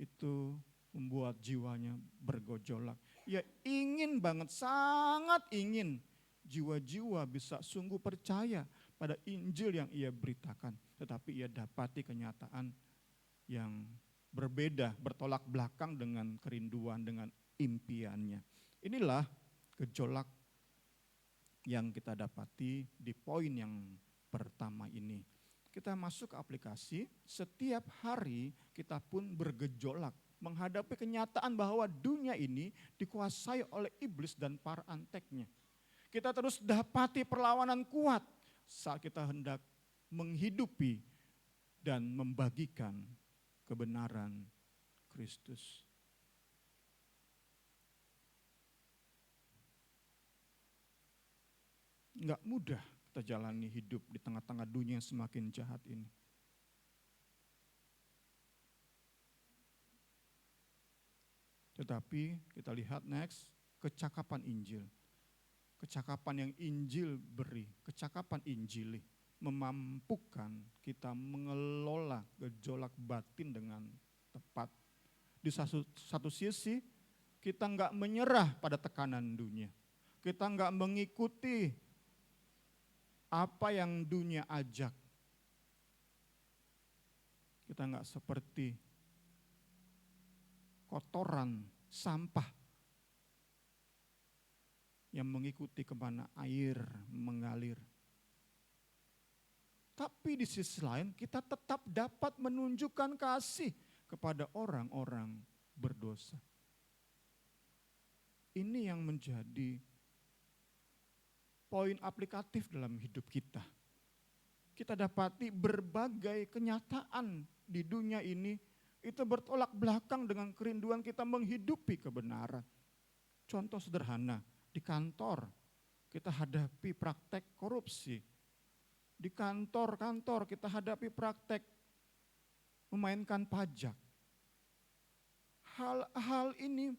itu membuat jiwanya bergejolak. Ia ingin banget, sangat ingin jiwa-jiwa bisa sungguh percaya pada Injil yang ia beritakan. Tetapi ia dapati kenyataan yang berbeda, bertolak belakang dengan kerinduan, dengan impiannya. Inilah gejolak yang kita dapati di poin yang pertama ini. Kita masuk ke aplikasi, setiap hari kita pun bergejolak menghadapi kenyataan bahwa dunia ini dikuasai oleh iblis dan para anteknya. Kita terus dapati perlawanan kuat saat kita hendak menghidupi dan membagikan kebenaran Kristus. Enggak mudah kita jalani hidup di tengah-tengah dunia yang semakin jahat ini. Tetapi kita lihat next, kecakapan Injil. Kecakapan yang Injil beri, kecakapan Injili memampukan kita mengelola gejolak batin dengan tepat. Di satu sisi kita enggak menyerah pada tekanan dunia. Kita enggak mengikuti apa yang dunia ajak. Kita enggak seperti kotoran, sampah yang mengikuti kemana air mengalir. Tapi di sisi lain kita tetap dapat menunjukkan kasih kepada orang-orang berdosa. Ini yang menjadi poin aplikatif dalam hidup kita. Kita dapati berbagai kenyataan di dunia ini itu bertolak belakang dengan kerinduan kita menghidupi kebenaran. Contoh sederhana, di kantor kita hadapi praktek korupsi. Di kantor-kantor kita hadapi praktek memainkan pajak. Hal-hal ini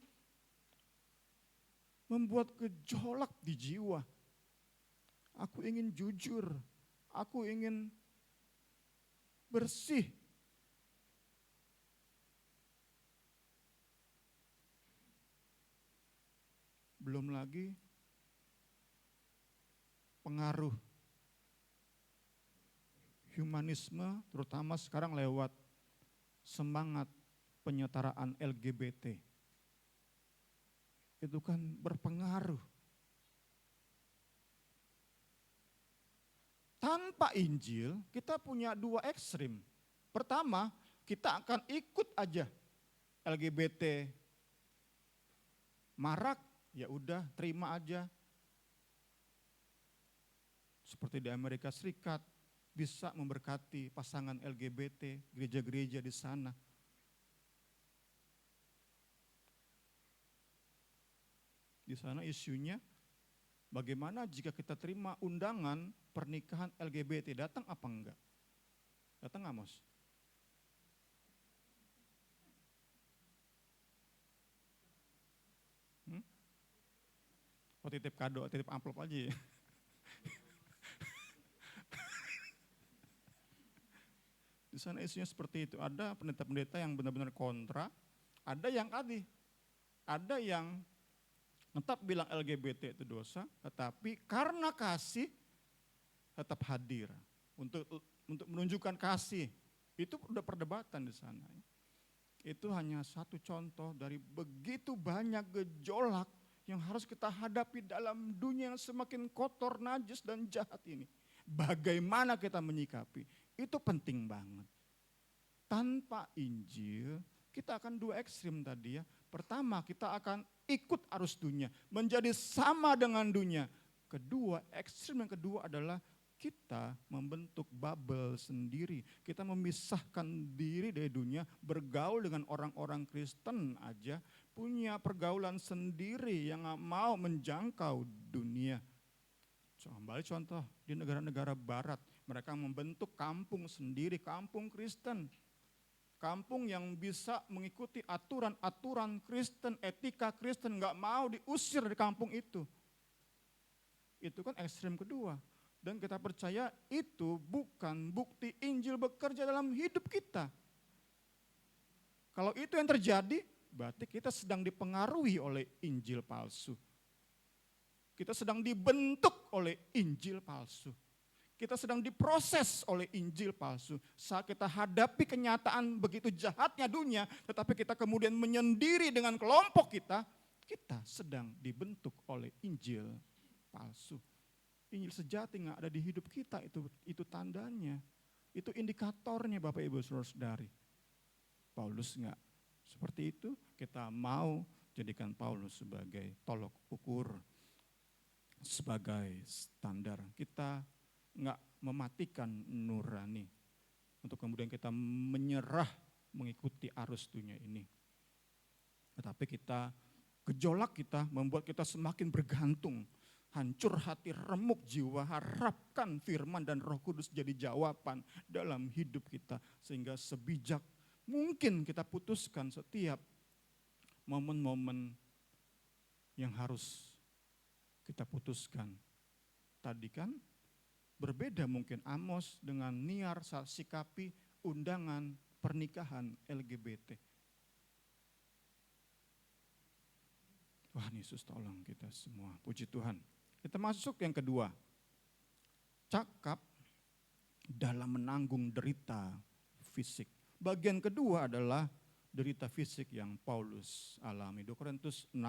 membuat gejolak di jiwa. Aku ingin jujur, aku ingin bersih. Belum lagi pengaruh humanisme, terutama sekarang lewat semangat penyetaraan LGBT. Itu kan berpengaruh. Tanpa Injil, kita punya dua ekstrim. Pertama, kita akan ikut aja LGBT marak, ya udah terima aja. Seperti di Amerika Serikat, bisa memberkati pasangan LGBT, gereja-gereja di sana. Di sana isunya, bagaimana jika kita terima undangan pernikahan LGBT, datang apa enggak? Datang nggak, Mos? Oh, titip kado, titip amplop aja ya. Di sana isunya seperti itu. Ada pendeta-pendeta yang benar-benar kontra, ada yang ada yang tetap bilang LGBT itu dosa, tetapi karena kasih tetap hadir untuk menunjukkan kasih. Itu udah perdebatan di sana. Itu hanya satu contoh dari begitu banyak gejolak yang harus kita hadapi dalam dunia yang semakin kotor, najis, dan jahat ini. Bagaimana kita menyikapi? Itu penting banget. Tanpa Injil, kita akan dua ekstrim tadi ya. Pertama, kita akan ikut arus dunia, menjadi sama dengan dunia. Kedua, ekstrim yang kedua adalah kita membentuk bubble sendiri. Kita memisahkan diri dari dunia, bergaul dengan orang-orang Kristen aja, punya pergaulan sendiri yang gak mau menjangkau dunia. Kembali contoh di negara-negara barat, mereka membentuk kampung sendiri, kampung Kristen. Kampung yang bisa mengikuti aturan-aturan Kristen, etika Kristen, nggak mau diusir dari kampung itu. Itu kan ekstrem kedua. Dan kita percaya itu bukan bukti Injil bekerja dalam hidup kita. Kalau itu yang terjadi, berarti kita sedang dipengaruhi oleh Injil palsu. Kita sedang dibentuk oleh Injil palsu. Kita sedang diproses oleh Injil palsu. Saat kita hadapi kenyataan begitu jahatnya dunia, tetapi kita kemudian menyendiri dengan kelompok kita sedang dibentuk oleh Injil palsu. Injil sejati nggak ada di hidup kita, itu tandanya. Itu indikatornya Bapak Ibu Saudara-saudari. Paulus nggak seperti itu, kita mau jadikan Paulus sebagai tolok ukur, sebagai standar. Kita nggak mematikan nurani untuk kemudian kita menyerah mengikuti arus dunia ini. Tetapi gejolak kita membuat kita semakin bergantung, hancur hati, remuk jiwa, harapkan firman dan Roh Kudus jadi jawaban dalam hidup kita. Sehingga sebijak mungkin kita putuskan setiap momen-momen yang harus kita putuskan. Tadi kan berbeda mungkin Amos dengan Niar saat sikapi undangan pernikahan LGBT. Tuhan Yesus tolong kita semua, puji Tuhan. Kita masuk yang kedua, cakap dalam menanggung derita fisik. Bagian kedua adalah derita fisik yang Paulus alami. 2 Korintus 6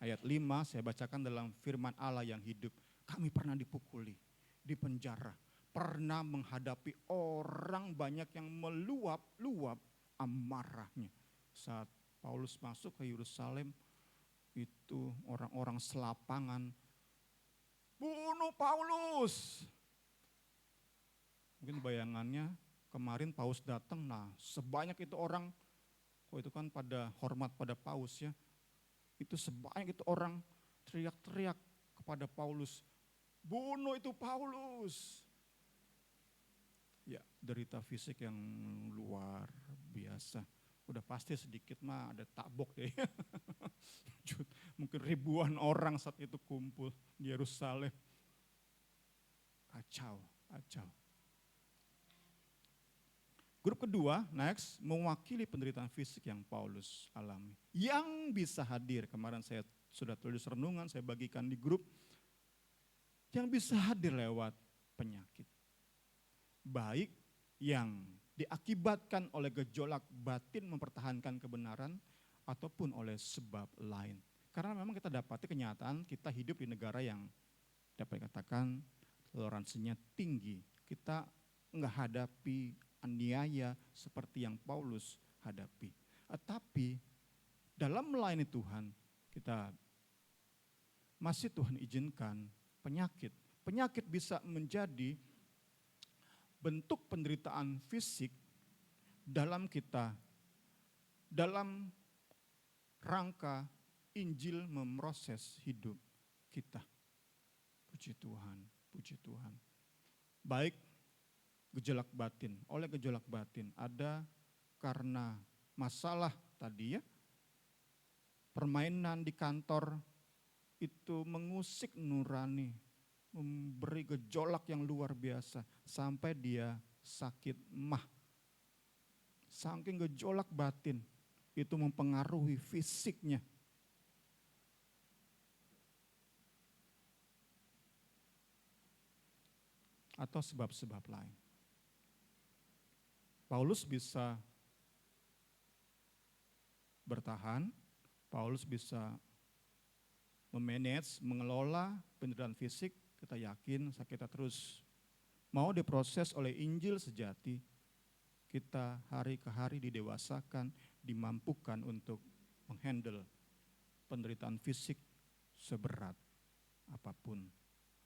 ayat 5 saya bacakan dalam firman Allah yang hidup. Kami pernah dipukuli, di penjara, pernah menghadapi orang banyak yang meluap-luap amarahnya. Saat Paulus masuk ke Yerusalem, itu orang-orang selapangan, bunuh Paulus. Mungkin bayangannya kemarin Paus datang, nah sebanyak itu orang, itu kan pada hormat pada Paus ya, itu sebanyak itu orang teriak-teriak kepada Paulus, bunuh itu Paulus. Ya, derita fisik yang luar biasa. Udah pasti sedikit mah ada tabok deh. Mungkin ribuan orang saat itu kumpul di Yerusalem. Kacau. Grup kedua, next, mewakili penderitaan fisik yang Paulus alami. Yang bisa hadir, kemarin saya sudah tulis renungan, saya bagikan di grup. Yang bisa hadir lewat penyakit. Baik yang diakibatkan oleh gejolak batin mempertahankan kebenaran ataupun oleh sebab lain. Karena memang kita dapati kenyataan kita hidup di negara yang dapat dikatakan toleransinya tinggi. Kita enggak hadapi aniaya seperti yang Paulus hadapi. Tapi dalam melayani Tuhan kita masih Tuhan izinkan penyakit. Penyakit bisa menjadi bentuk penderitaan fisik dalam kita, dalam rangka Injil memproses hidup kita. Puji Tuhan. Baik gejolak batin, oleh gejolak batin ada karena masalah tadi ya, permainan di kantor, itu mengusik nurani, memberi gejolak yang luar biasa sampai dia sakit mah. Saking gejolak batin itu mempengaruhi fisiknya. Atau sebab-sebab lain. Paulus bisa bertahan, Paulus bisa memanage, mengelola penderitaan fisik, kita yakin saat kita terus mau diproses oleh Injil sejati, kita hari ke hari didewasakan, dimampukan untuk menghandle penderitaan fisik seberat apapun,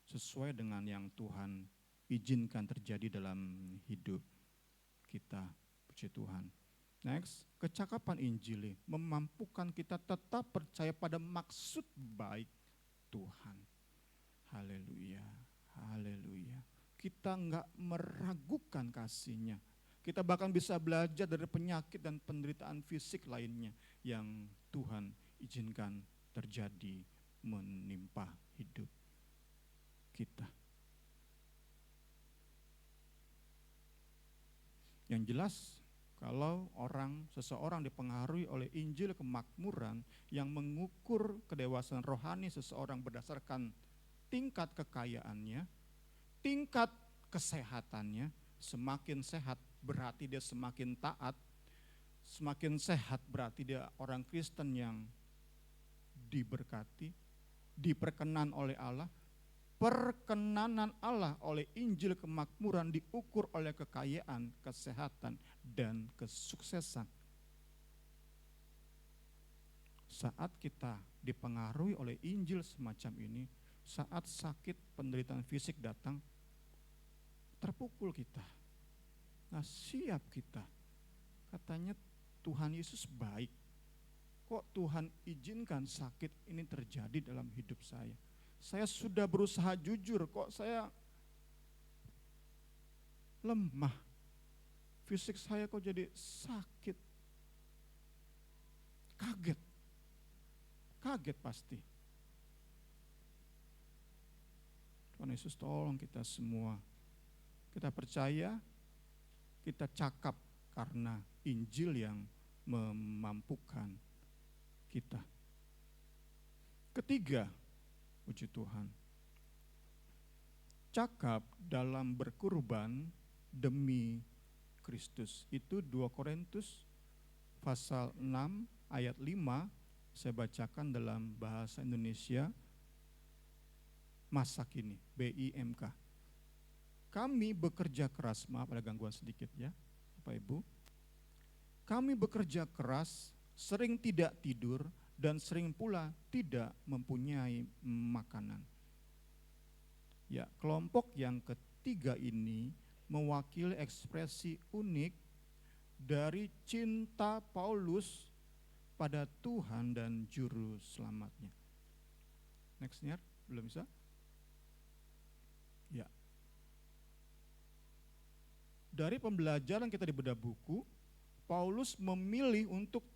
sesuai dengan yang Tuhan izinkan terjadi dalam hidup kita. Puji Tuhan. Next, kecakapan Injil memampukan kita tetap percaya pada maksud baik Tuhan. Haleluya. Kita enggak meragukan kasih-Nya. Kita bahkan bisa belajar dari penyakit dan penderitaan fisik lainnya yang Tuhan izinkan terjadi menimpa hidup kita. Yang jelas, kalau seseorang dipengaruhi oleh Injil kemakmuran yang mengukur kedewasaan rohani seseorang berdasarkan tingkat kekayaannya, tingkat kesehatannya, semakin sehat berarti dia semakin taat, semakin sehat berarti dia orang Kristen yang diberkati, diperkenan oleh Allah. Perkenanan Allah oleh Injil kemakmuran diukur oleh kekayaan, kesehatan, dan kesuksesan. Saat kita dipengaruhi oleh Injil semacam ini, saat sakit penderitaan fisik datang, terpukul kita. Nah, siap kita. Katanya Tuhan Yesus baik. Kok Tuhan izinkan sakit ini terjadi dalam hidup saya? Saya sudah berusaha jujur, kok saya lemah. Fisik saya kok jadi sakit. Kaget pasti. Tuhan Yesus tolong kita semua. Kita percaya, kita cakap karena Injil yang memampukan kita. Ketiga, puji Tuhan, cakap dalam berkurban demi Kristus. Itu 2 Korintus pasal 6 ayat 5, saya bacakan dalam bahasa Indonesia masa kini, BIMK. Kami bekerja keras, maaf ada gangguan sedikit ya Bapak Ibu. Kami bekerja keras, sering tidak tidur, dan sering pula tidak mempunyai makanan. Ya, kelompok yang ketiga ini mewakili ekspresi unik dari cinta Paulus pada Tuhan dan juru selamatnya. Next-nya, belum bisa? Ya. Dari pembelajaran kita di bedah buku, Paulus memilih untuk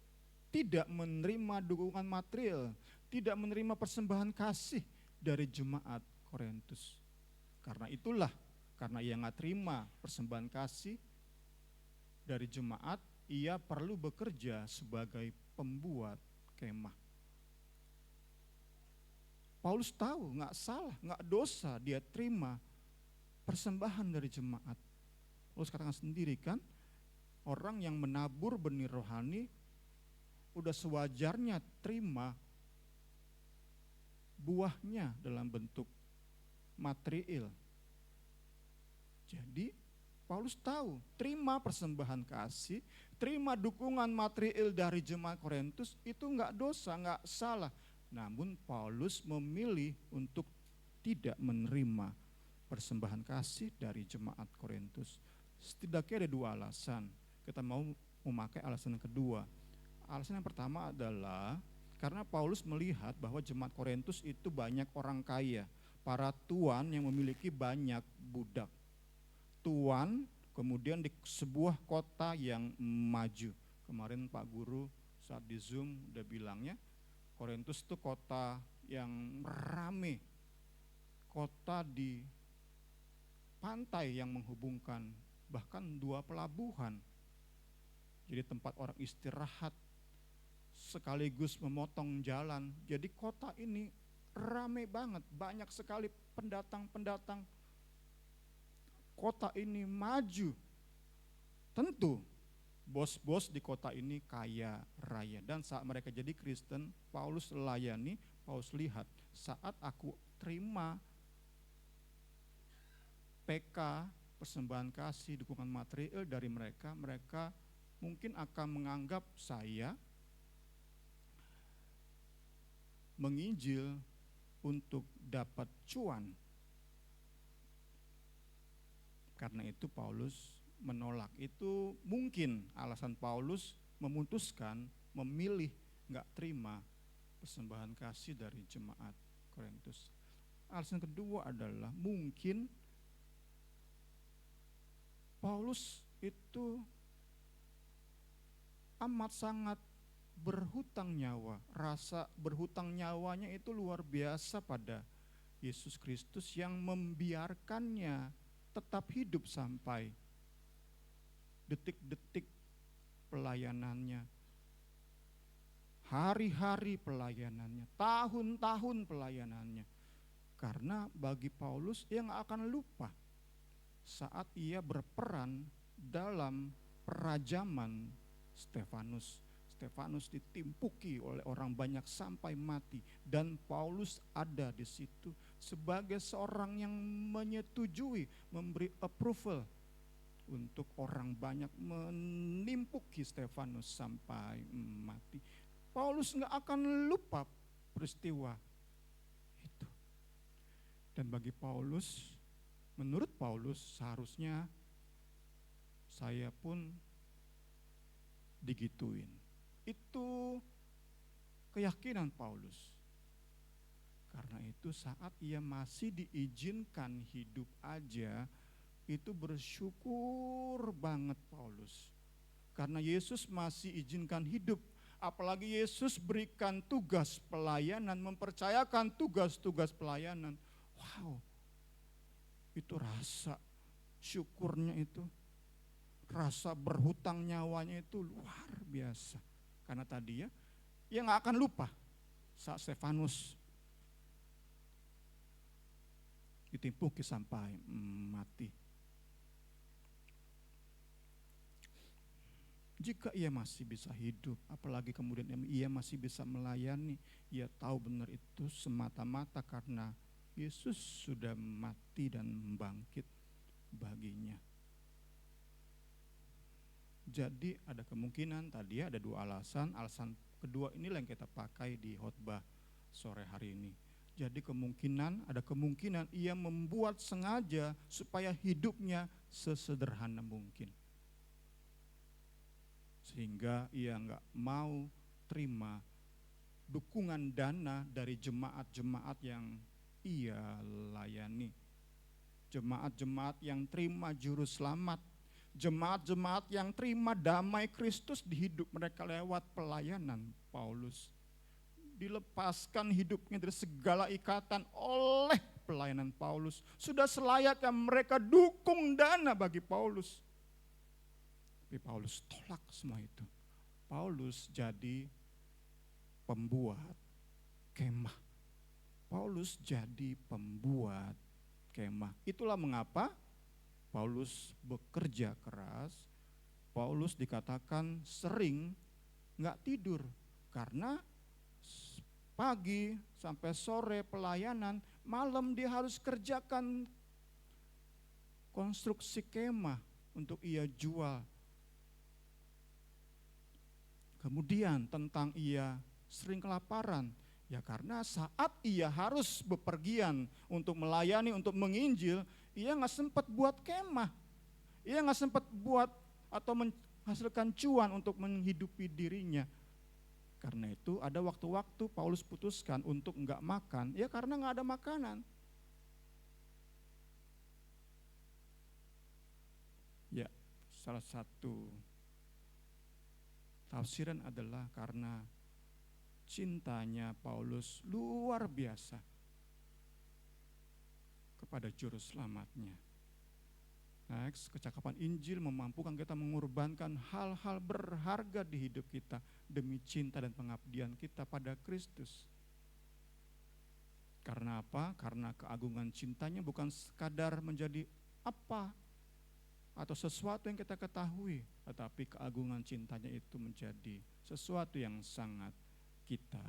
tidak menerima dukungan material, tidak menerima persembahan kasih dari jemaat Korintus. Karena itulah, karena ia nggak terima persembahan kasih dari jemaat, ia perlu bekerja sebagai pembuat kemah. Paulus tahu nggak salah, nggak dosa dia terima persembahan dari jemaat. Paulus katakan sendiri kan, orang yang menabur benih rohani udah sewajarnya terima buahnya dalam bentuk material. Jadi Paulus tahu, terima persembahan kasih, terima dukungan material dari jemaat Korintus itu enggak dosa, enggak salah. Namun Paulus memilih untuk tidak menerima persembahan kasih dari jemaat Korintus. Setidaknya ada 2 alasan. Kita mau memakai alasan yang kedua. Alasan yang pertama adalah karena Paulus melihat bahwa jemaat Korintus itu banyak orang kaya, para tuan yang memiliki banyak budak. Tuan kemudian di sebuah kota yang maju. Kemarin Pak Guru saat di Zoom udah bilangnya, Korintus itu kota yang rame, kota di pantai yang menghubungkan bahkan 2 pelabuhan. Jadi tempat orang istirahat, sekaligus memotong jalan. Jadi kota ini ramai banget, banyak sekali pendatang-pendatang. Kota ini maju. Tentu bos-bos di kota ini kaya raya. Dan saat mereka jadi Kristen, Paulus layani, Paulus lihat, saat aku terima PK, persembahan kasih, dukungan material dari mereka, mereka mungkin akan menganggap saya menginjil untuk dapat cuan. Karena itu Paulus menolak. Itu mungkin alasan Paulus memutuskan, memilih gak terima persembahan kasih dari jemaat Korintus. Alasan kedua adalah mungkin Paulus itu amat sangat berhutang nyawa. Rasa berhutang nyawanya itu luar biasa pada Yesus Kristus yang membiarkannya tetap hidup sampai detik-detik pelayanannya, hari-hari pelayanannya, tahun-tahun pelayanannya. Karena bagi Paulus ia gak akan lupa saat ia berperan dalam perajaman Stefanus. Stefanus ditimpuki oleh orang banyak sampai mati, dan Paulus ada di situ sebagai seorang yang menyetujui, memberi approval untuk orang banyak menimpuki Stefanus sampai mati. Paulus gak akan lupa peristiwa itu. Dan bagi Paulus, menurut Paulus seharusnya saya pun digituin. Itu keyakinan Paulus. Karena itu saat ia masih diizinkan hidup aja, itu bersyukur banget Paulus. Karena Yesus masih izinkan hidup, apalagi Yesus berikan tugas pelayanan, mempercayakan tugas-tugas pelayanan. Wow, itu rasa syukurnya itu, rasa berhutang nyawanya itu luar biasa. Karena tadi ya gak akan lupa saat Stefanus ditimpuki sampai mati. Jika ia masih bisa hidup, apalagi kemudian ia masih bisa melayani, ia tahu benar itu semata-mata karena Yesus sudah mati dan bangkit baginya. Jadi ada kemungkinan tadi ada dua alasan. Alasan kedua inilah yang kita pakai di khotbah sore hari ini. Jadi ada kemungkinan ia membuat sengaja supaya hidupnya sesederhana mungkin. Sehingga ia gak mau terima dukungan dana dari jemaat-jemaat yang ia layani. Jemaat-jemaat yang terima juru selamat, jemaat-jemaat yang terima damai Kristus di hidup mereka lewat pelayanan Paulus. Dilepaskan hidupnya dari segala ikatan oleh pelayanan Paulus. Sudah selayaknya mereka dukung dana bagi Paulus. Tapi Paulus tolak semua itu. Paulus jadi pembuat kemah. Paulus jadi pembuat kemah. Itulah mengapa Paulus bekerja keras. Paulus dikatakan sering gak tidur. Karena pagi sampai sore pelayanan, malam dia harus kerjakan konstruksi kemah untuk ia jual. Kemudian tentang ia sering kelaparan. Ya karena saat ia harus bepergian untuk melayani, untuk menginjil, ia gak sempat buat kemah. Ia gak sempat buat atau menghasilkan cuan untuk menghidupi dirinya. Karena itu ada waktu-waktu Paulus putuskan untuk enggak makan, ya karena enggak ada makanan. Ya, salah satu tafsiran adalah karena cintanya Paulus luar biasa kepada juru selamatnya. Next, kecakapan Injil memampukan kita mengorbankan hal-hal berharga di hidup kita demi cinta dan pengabdian kita pada Kristus. Karena apa? Karena keagungan cintanya bukan sekadar menjadi apa atau sesuatu yang kita ketahui, tetapi keagungan cintanya itu menjadi sesuatu yang sangat kita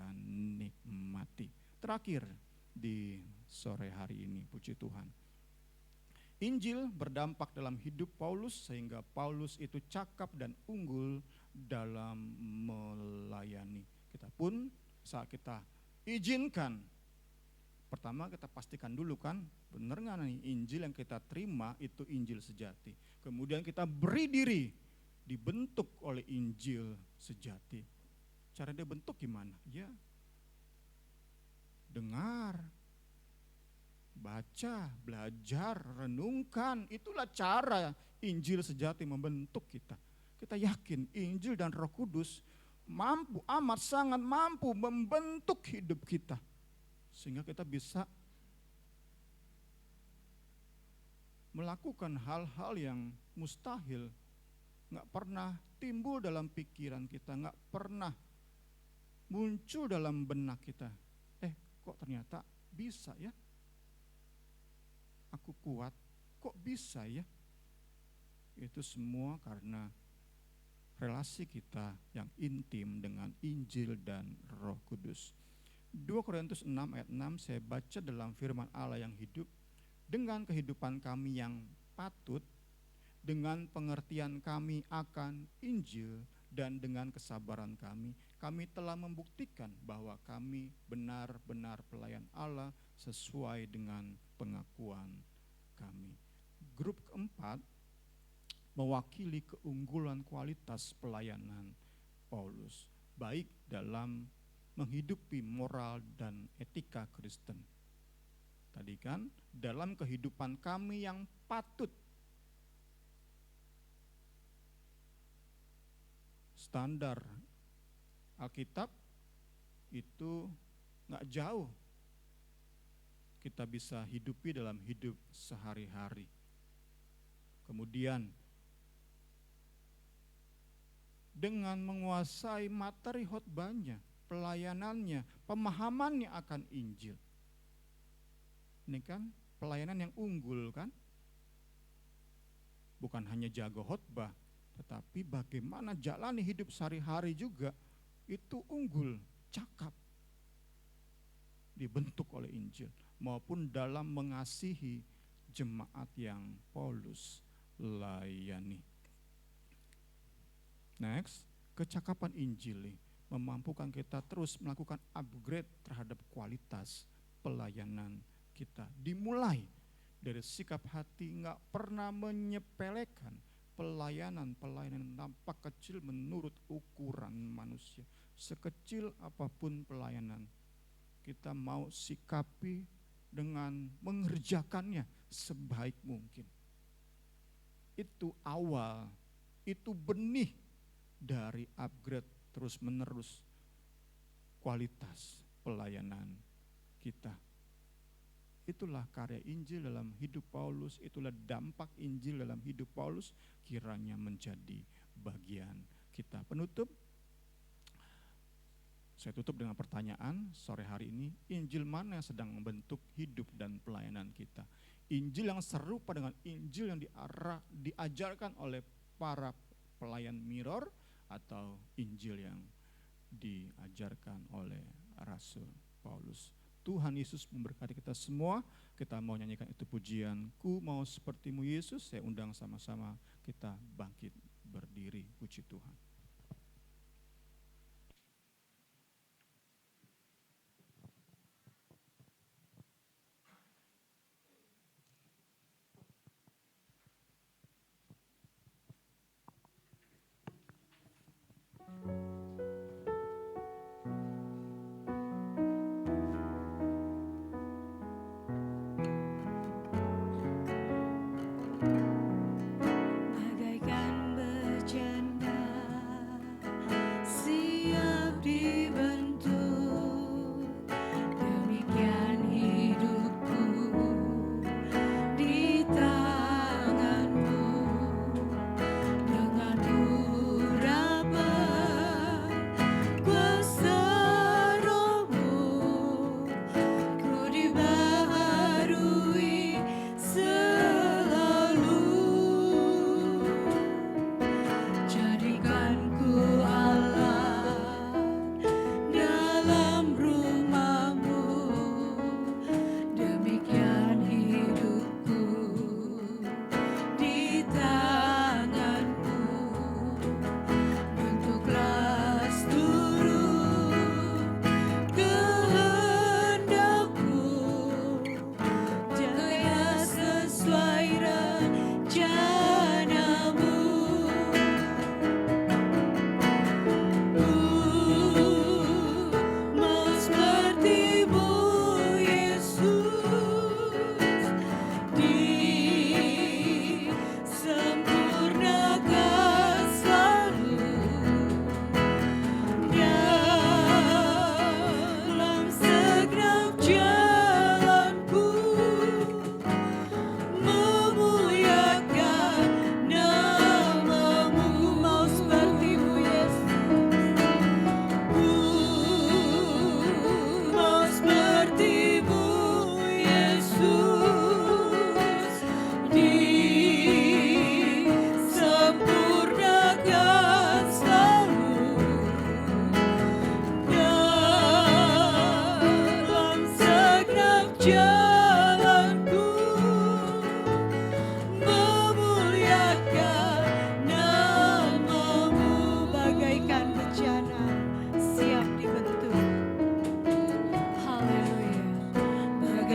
nikmati. Terakhir di sore hari ini, puji Tuhan, Injil berdampak dalam hidup Paulus sehingga Paulus itu cakap dan unggul dalam melayani. Kita pun saat kita izinkan, pertama kita pastikan dulu kan, benar nggak nih Injil yang kita terima itu Injil sejati. Kemudian kita beri diri dibentuk oleh Injil sejati. Cara dia bentuk gimana? Ya dengar, baca baca, belajar, renungkan. Itulah cara Injil sejati membentuk kita. Kita yakin Injil dan Roh Kudus mampu, amat sangat mampu membentuk hidup kita. Sehingga kita bisa melakukan hal-hal yang mustahil, gak pernah timbul dalam pikiran kita, gak pernah muncul dalam benak kita. Kok ternyata bisa ya? Aku kuat, kok bisa ya? Itu semua karena relasi kita yang intim dengan Injil dan Roh Kudus. 2 Korintus 6 ayat 6 saya baca dalam firman Allah yang hidup. Dengan kehidupan kami yang patut, dengan pengertian kami akan Injil, dan dengan kesabaran kami telah membuktikan bahwa kami benar-benar pelayan Allah sesuai dengan pengakuan kami. Grup keempat mewakili keunggulan kualitas pelayanan Paulus, baik dalam menghidupi moral dan etika Kristen. Tadi kan, dalam kehidupan kami yang patut. Standar Alkitab itu gak jauh kita bisa hidupi dalam hidup sehari-hari. Kemudian dengan menguasai materi khotbahnya, pelayanannya, pemahamannya akan Injil. Ini kan pelayanan yang unggul kan? Bukan hanya jago khotbah, tetapi bagaimana jalani hidup sehari-hari juga itu unggul, cakap. Dibentuk oleh Injil maupun dalam mengasihi jemaat yang Paulus layani. Next, kecakapan Injil memampukan kita terus melakukan upgrade terhadap kualitas pelayanan kita. Dimulai dari sikap hati gak pernah menyepelekan pelayanan yang nampak kecil menurut ukuran manusia. Sekecil apapun pelayanan, kita mau sikapi dengan mengerjakannya sebaik mungkin. Itu awal, itu benih dari upgrade terus menerus kualitas pelayanan kita. Itulah karya Injil dalam hidup Paulus, itulah dampak Injil dalam hidup Paulus, kiranya menjadi bagian kita. Penutup, saya tutup dengan pertanyaan sore hari ini, Injil mana yang sedang membentuk hidup dan pelayanan kita? Injil yang serupa dengan Injil yang diajarkan oleh para pelayan mirror, atau Injil yang diajarkan oleh Rasul Paulus? Tuhan Yesus memberkati kita semua. Kita mau nyanyikan itu pujian, Ku Mau Sepertimu Yesus. Saya undang sama-sama kita bangkit berdiri, puji Tuhan. Bagaikan bercanda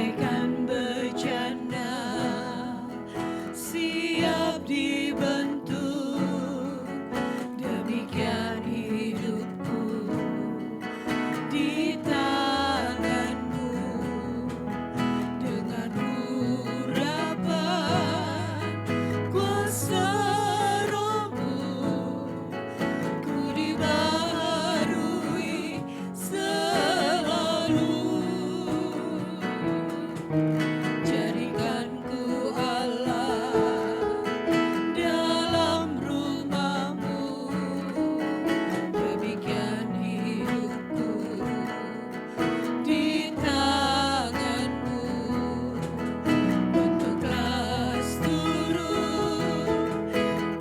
bagaikan bejana, siap dibentuk, demikian hidupku di tanganmu. Dengan urapan kuasa Rohmu, ku dibaharui selalu. Jadikan ku Allah dalam rumah-Mu, demikian hidupku di tangan-Mu. Bentuklah seluruh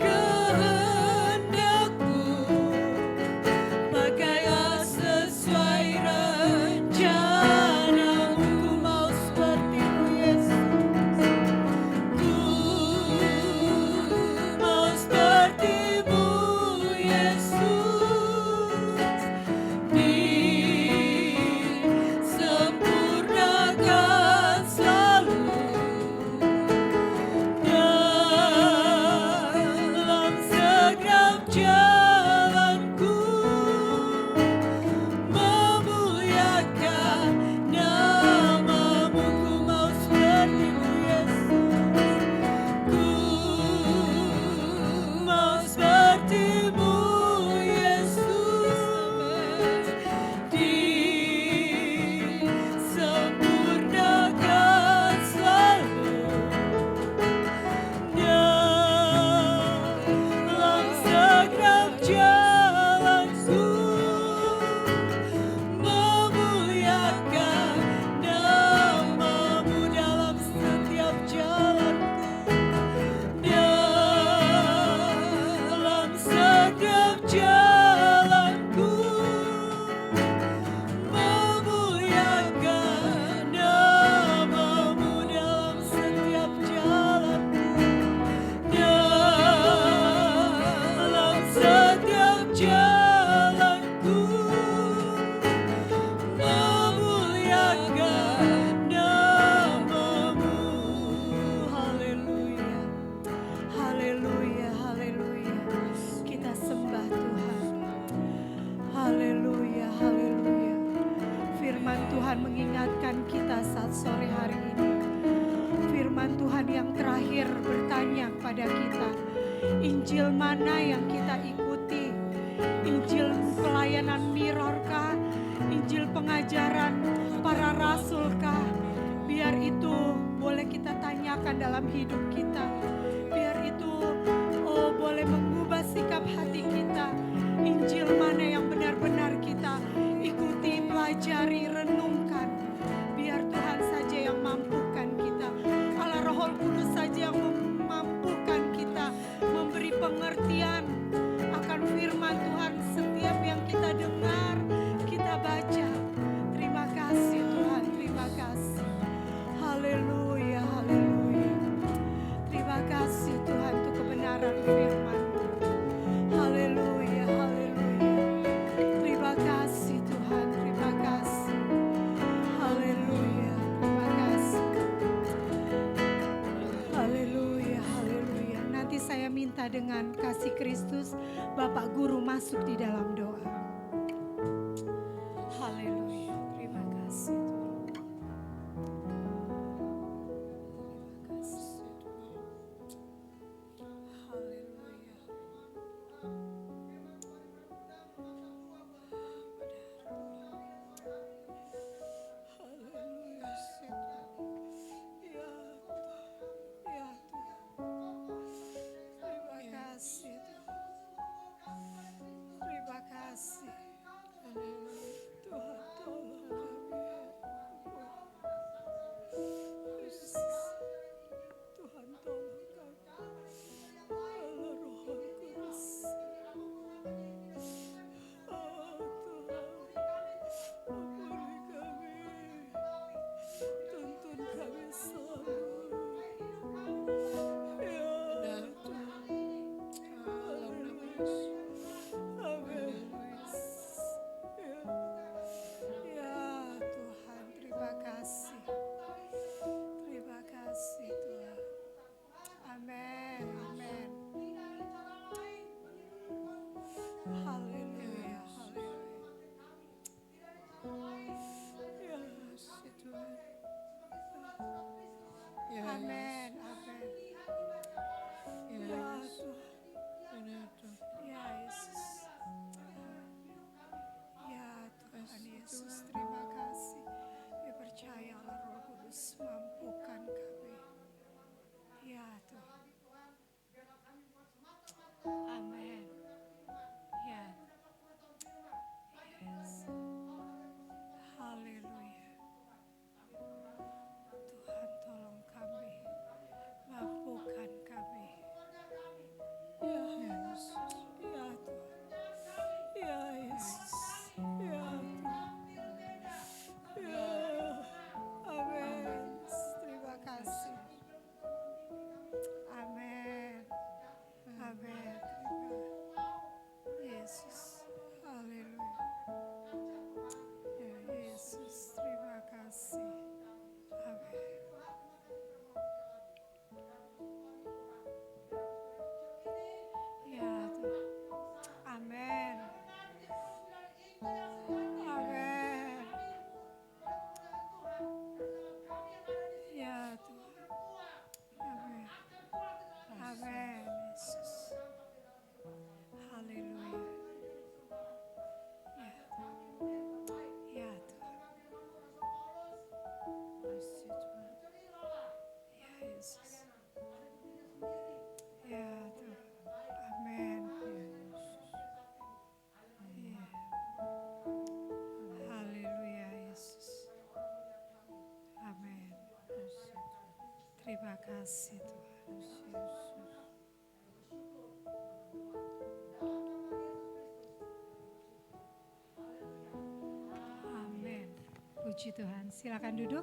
kehendak-Mu, pakailah sesuai rencana-Mu. Ku mau seperti-Mu, Yesus. Ku mau seperti-Mu, Yesus. Disempurnakan selalu dalam segenap jalanku, memuliakan nama-Mu. Ku mau seperti-Mu, Yesus. Ku mau seperti-Mu, Yesus. Disempurnakan selalu dalam segenap jalanku, memuliakan nama-Mu dalam setiap jalanku, dalam setiap jalanku, memuliakan nama-Mu dalam setiap jalanku, dalam setiap jalanku, memuliakan nama-Mu. Haleluya, haleluya, haleluya. Kita sembah Tuhan. Haleluya, haleluya. Firman Tuhan mengingatkan kita saat sore hari ini. Firman Tuhan yang terakhir bertanya kepada kita, Injil mana yang kita ikuti? Injil pelayanan mirorkah? Injil pengajaran para rasulkah? Biar itu boleh kita tanyakan dalam hidup kita. Biar itu boleh mengubah sikap hati kita. Injil mana yang benar-benar kita ikuti, pelajari, renungkan. Biar Tuhan saja yang mampukan kita. Allah Roh Kudus saja yang memampukan kita, memberi pengertian akan firman Tuhan setiap yang kita dengar, kita baca. Terima kasih Tuhan, terima kasih. Haleluya, haleluya. Terima kasih Tuhan untuk kebenaran firman-Mu. Haleluya, haleluya. Terima kasih Tuhan, terima kasih. Haleluya, terima kasih. Haleluya, haleluya. Nanti saya minta dengan kasih Kristus, Bapak Guru masuk di dalam doa. Haleluya, terima kasih Tuhan. Terima kasih Tuhan. Haleluya. Haleluya. Ya Tuhan, ya Tuhan. Terima kasih Tuhan. Terima kasih Terima kasih Tuhan Yesus. Amin. Puji Tuhan. Silakan duduk.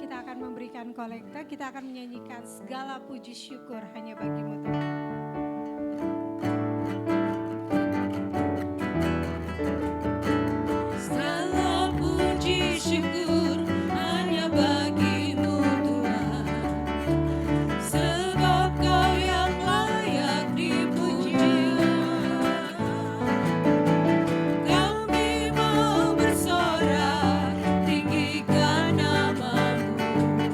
Kita akan memberikan kolekta. Kita akan menyanyikan segala puji syukur hanya bagimu Tuhan. Segala puji syukur hanya bagimu Tuhan, sebab Kau yang layak dipuji. Kami mau bersorak, tinggikan nama-Mu.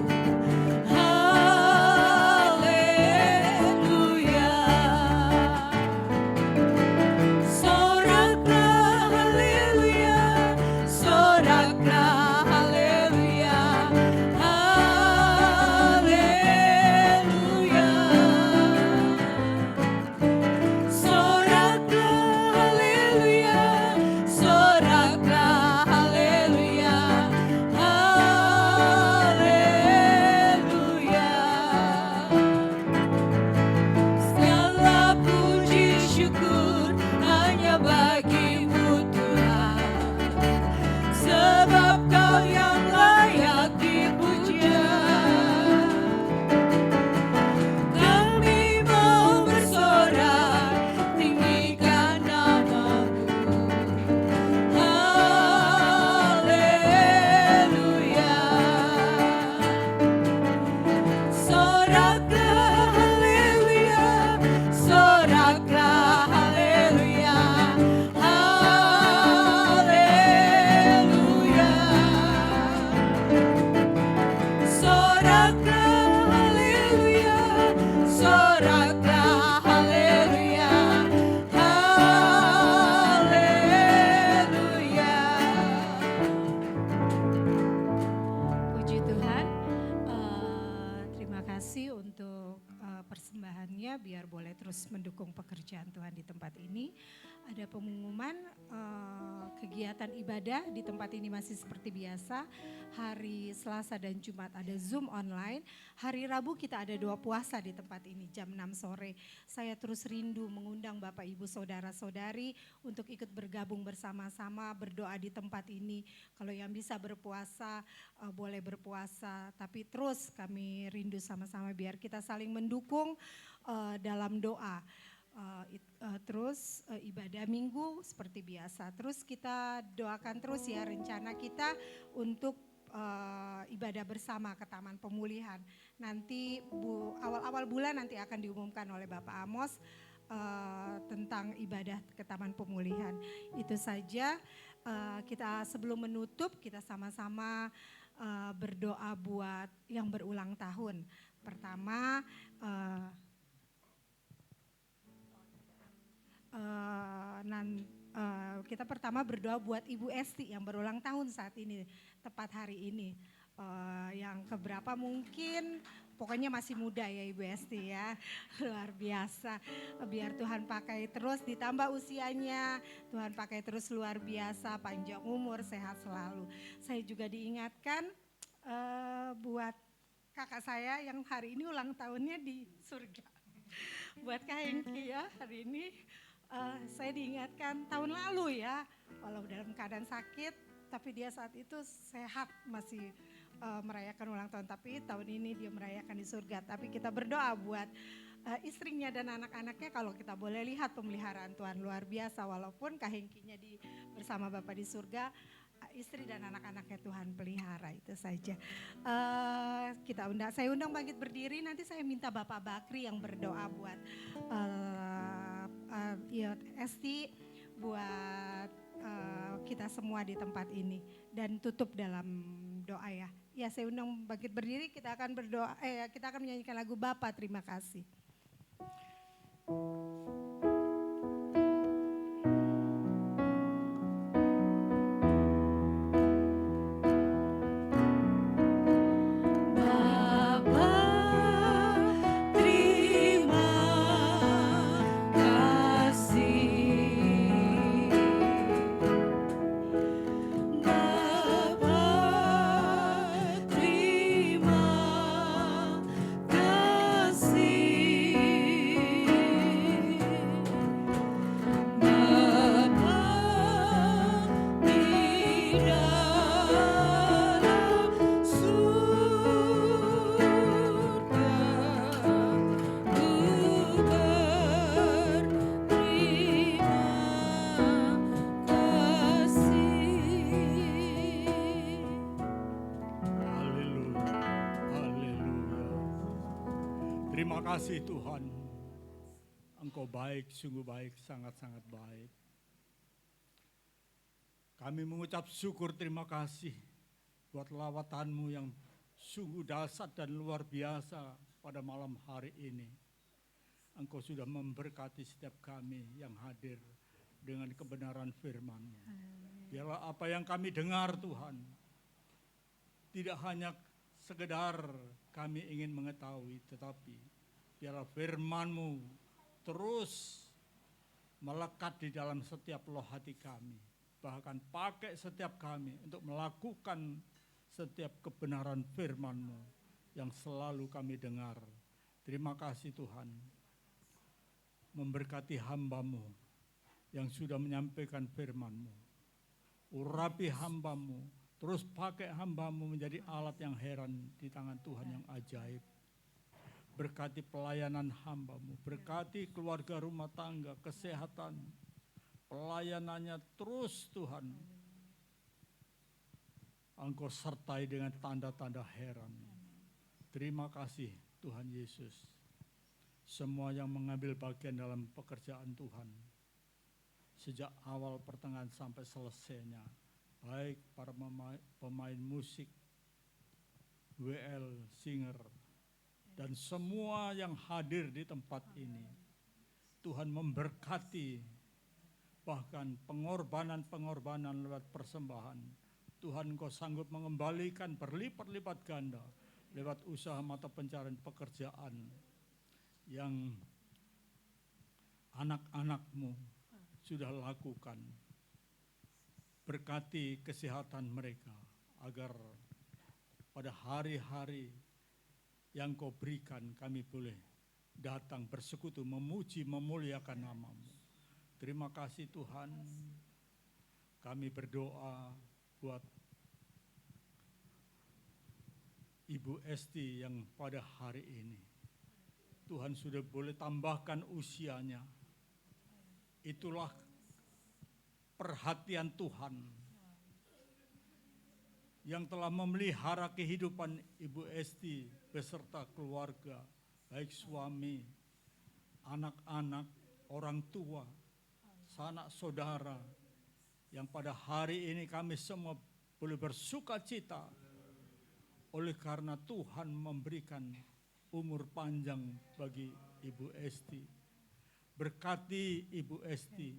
Haleluya. Soraklah haleluya, soraklah haleluya, haleluya. Soraklah haleluya, soraklah haleluya, haleluya. Segala puji syukur hanya bagimu Tuhan, sebab Kau yang layak dipuja. Kami mau bersorak, tinggikan nama-Mu. Haleluya. Soraklah haleluya, soraklah haleluya, haleluya. Soraklah haleluya, soraklah haleluya, haleluya. Puji Tuhan. Terima kasih untuk persembahannya, biar boleh terus mendukung pekerjaan Tuhan di tempat ini. Ada pengumuman kegiatan ibadah di tempat ini masih seperti biasa. Hari Selasa dan Jumat ada Zoom online. Hari Rabu kita ada doa puasa di tempat ini jam 6 sore. Saya terus rindu mengundang Bapak Ibu Saudara-saudari untuk ikut bergabung bersama-sama berdoa di tempat ini. Kalau yang bisa berpuasa boleh berpuasa, tapi terus kami rindu sama-sama biar kita saling mendukung dalam doa. Terus ibadah minggu seperti biasa. Terus kita doakan terus ya rencana kita untuk ibadah bersama ke Taman Pemulihan. Nanti awal-awal bulan nanti akan diumumkan oleh Bapak Amos tentang ibadah ke Taman Pemulihan. Itu saja. Kita sebelum menutup kita sama-sama berdoa buat yang berulang tahun. Pertama kita pertama berdoa buat Ibu Esti yang berulang tahun saat ini, tepat hari ini. Yang keberapa mungkin, pokoknya masih muda ya Ibu Esti ya, luar biasa. Biar Tuhan pakai terus, ditambah usianya, Tuhan pakai terus luar biasa, panjang umur, sehat selalu. Saya juga diingatkan buat kakak saya yang hari ini ulang tahunnya di surga. Buat Kak Hengki ya, hari ini saya diingatkan tahun lalu ya, walau dalam keadaan sakit, tapi dia saat itu sehat masih merayakan ulang tahun. Tapi tahun ini dia merayakan di surga. Tapi kita berdoa buat istrinya dan anak-anaknya, kalau kita boleh lihat pemeliharaan Tuhan luar biasa. Walaupun Kak Hengkinya bersama Bapa di surga, istri dan anak-anaknya Tuhan pelihara, itu saja. Saya undang bangkit berdiri, nanti saya minta Bapak Bakri yang berdoa buat Esti, buat kita semua di tempat ini, dan tutup dalam doa ya. Ya, saya undang bangkit berdiri, kita akan berdoa, kita akan menyanyikan lagu Bapa Terima Kasih. Terima Terima kasih Tuhan. Engkau baik, sungguh baik, sangat-sangat baik. Kami mengucap syukur terima kasih buat lawatan-Mu yang sungguh dahsyat dan luar biasa pada malam hari ini. Engkau sudah memberkati setiap kami yang hadir dengan kebenaran firman-Mu. Biarlah apa yang kami dengar Tuhan, tidak hanya sekedar kami ingin mengetahui, tetapi biarlah firman-Mu terus melekat di dalam setiap loh hati kami. Bahkan pakai setiap kami untuk melakukan setiap kebenaran firman-Mu yang selalu kami dengar. Terima kasih Tuhan. Memberkati hamba-Mu yang sudah menyampaikan firman-Mu. Urapi hamba-Mu, terus pakai hamba-Mu menjadi alat yang heran di tangan Tuhan yang ajaib. Berkati pelayanan hamba-Mu, berkati keluarga rumah tangga, kesehatan, pelayanannya terus Tuhan. Engkau sertai dengan tanda-tanda heran. Terima kasih Tuhan Yesus. Semua yang mengambil bagian dalam pekerjaan Tuhan, sejak awal, pertengahan sampai selesainya, baik para pemain musik, WL, singer, dan semua yang hadir di tempat ini. Tuhan memberkati, bahkan pengorbanan-pengorbanan lewat persembahan. Tuhan Engkau sanggup mengembalikan berlipat-lipat ganda lewat usaha mata pencarian pekerjaan yang anak-anak-Mu sudah lakukan. Berkati kesehatan mereka agar pada hari-hari yang Kau berikan kami boleh datang bersekutu memuji memuliakan nama-Mu. Terima kasih Tuhan. Kami berdoa buat Ibu Esti yang pada hari ini Tuhan sudah boleh tambahkan usianya. Itulah perhatian Tuhan yang telah memelihara kehidupan Ibu Esti beserta keluarga, baik suami, anak-anak, orang tua, sanak saudara, yang pada hari ini kami semua boleh bersuka cita oleh karena Tuhan memberikan umur panjang bagi Ibu Esti. Berkati Ibu Esti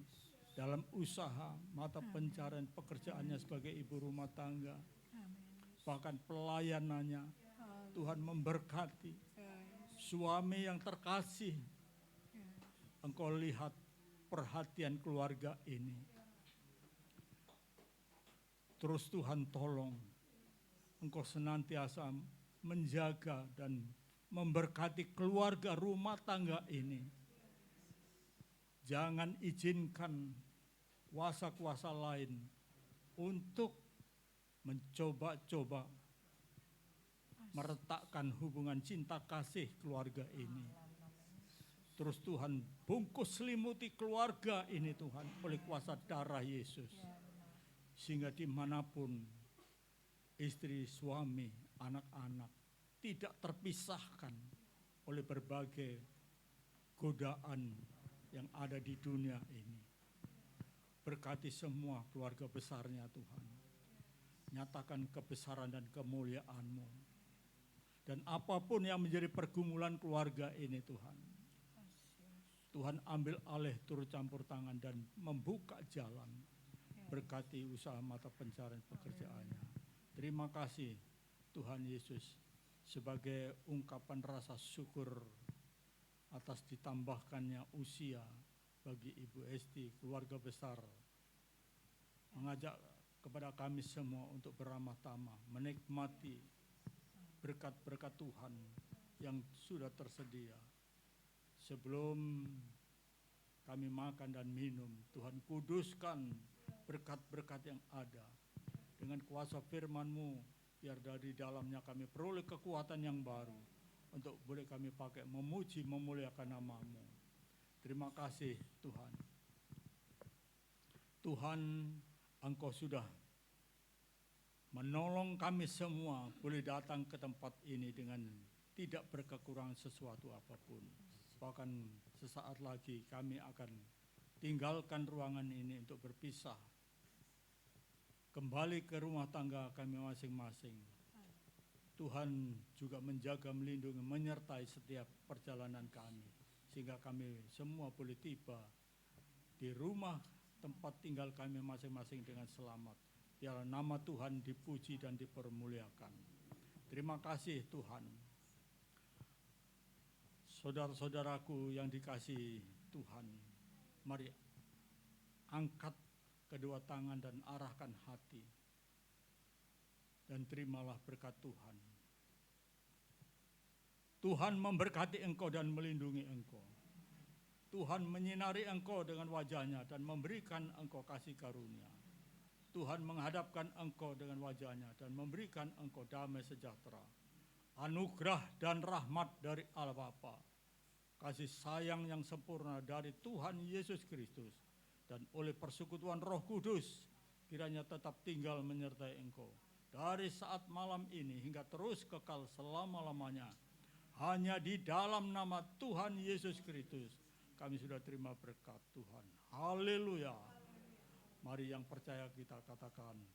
dalam usaha mata pencarian pekerjaannya sebagai ibu rumah tangga, bahkan pelayanannya. Tuhan memberkati suami yang terkasih. Engkau lihat perhatian keluarga ini. Terus Tuhan tolong Engkau senantiasa menjaga dan memberkati keluarga rumah tangga ini. Jangan izinkan kuasa-kuasa lain untuk mencoba-coba meretakkan hubungan cinta kasih keluarga ini. Terus Tuhan bungkus selimuti keluarga ini Tuhan oleh kuasa darah Yesus. Sehingga dimanapun istri, suami, anak-anak tidak terpisahkan oleh berbagai godaan yang ada di dunia ini. Berkati semua keluarga besarnya Tuhan. Nyatakan kebesaran dan kemuliaan-Mu. Dan apapun yang menjadi pergumulan keluarga ini Tuhan. Tuhan ambil alih turut campur tangan dan membuka jalan. Berkati usaha mata pencarian pekerjaannya. Terima kasih Tuhan Yesus sebagai ungkapan rasa syukur atas ditambahkannya usia bagi Ibu Esti, keluarga besar. Mengajak kepada kami semua untuk beramah tamah, menikmati berkat-berkat Tuhan yang sudah tersedia. Sebelum kami makan dan minum, Tuhan kuduskan berkat-berkat yang ada. Dengan kuasa firman-Mu, biar dari dalamnya kami peroleh kekuatan yang baru untuk boleh kami pakai memuji, memuliakan nama-Mu. Terima kasih Tuhan. Tuhan, Engkau sudah menolong kami semua boleh datang ke tempat ini dengan tidak berkekurangan sesuatu apapun. Bahkan sesaat lagi kami akan tinggalkan ruangan ini untuk berpisah. Kembali ke rumah tangga kami masing-masing. Tuhan juga menjaga, melindungi, menyertai setiap perjalanan kami. Sehingga kami semua boleh tiba di rumah tempat tinggal kami masing-masing dengan selamat. Biarlah nama Tuhan dipuji dan dipermuliakan. Terima kasih Tuhan. Saudara-saudaraku yang dikasihi Tuhan, mari angkat kedua tangan dan arahkan hati. Dan terimalah berkat Tuhan. Tuhan memberkati engkau dan melindungi engkau. Tuhan menyinari engkau dengan wajahnya dan memberikan engkau kasih karunia. Tuhan menghadapkan engkau dengan wajahnya dan memberikan engkau damai sejahtera. Anugerah dan rahmat dari Allah Bapa, kasih sayang yang sempurna dari Tuhan Yesus Kristus, dan oleh persekutuan Roh Kudus kiranya tetap tinggal menyertai engkau dari saat malam ini hingga terus kekal selama-lamanya. Hanya di dalam nama Tuhan Yesus Kristus kami sudah terima berkat Tuhan. Haleluya. Mari yang percaya kita katakan amin.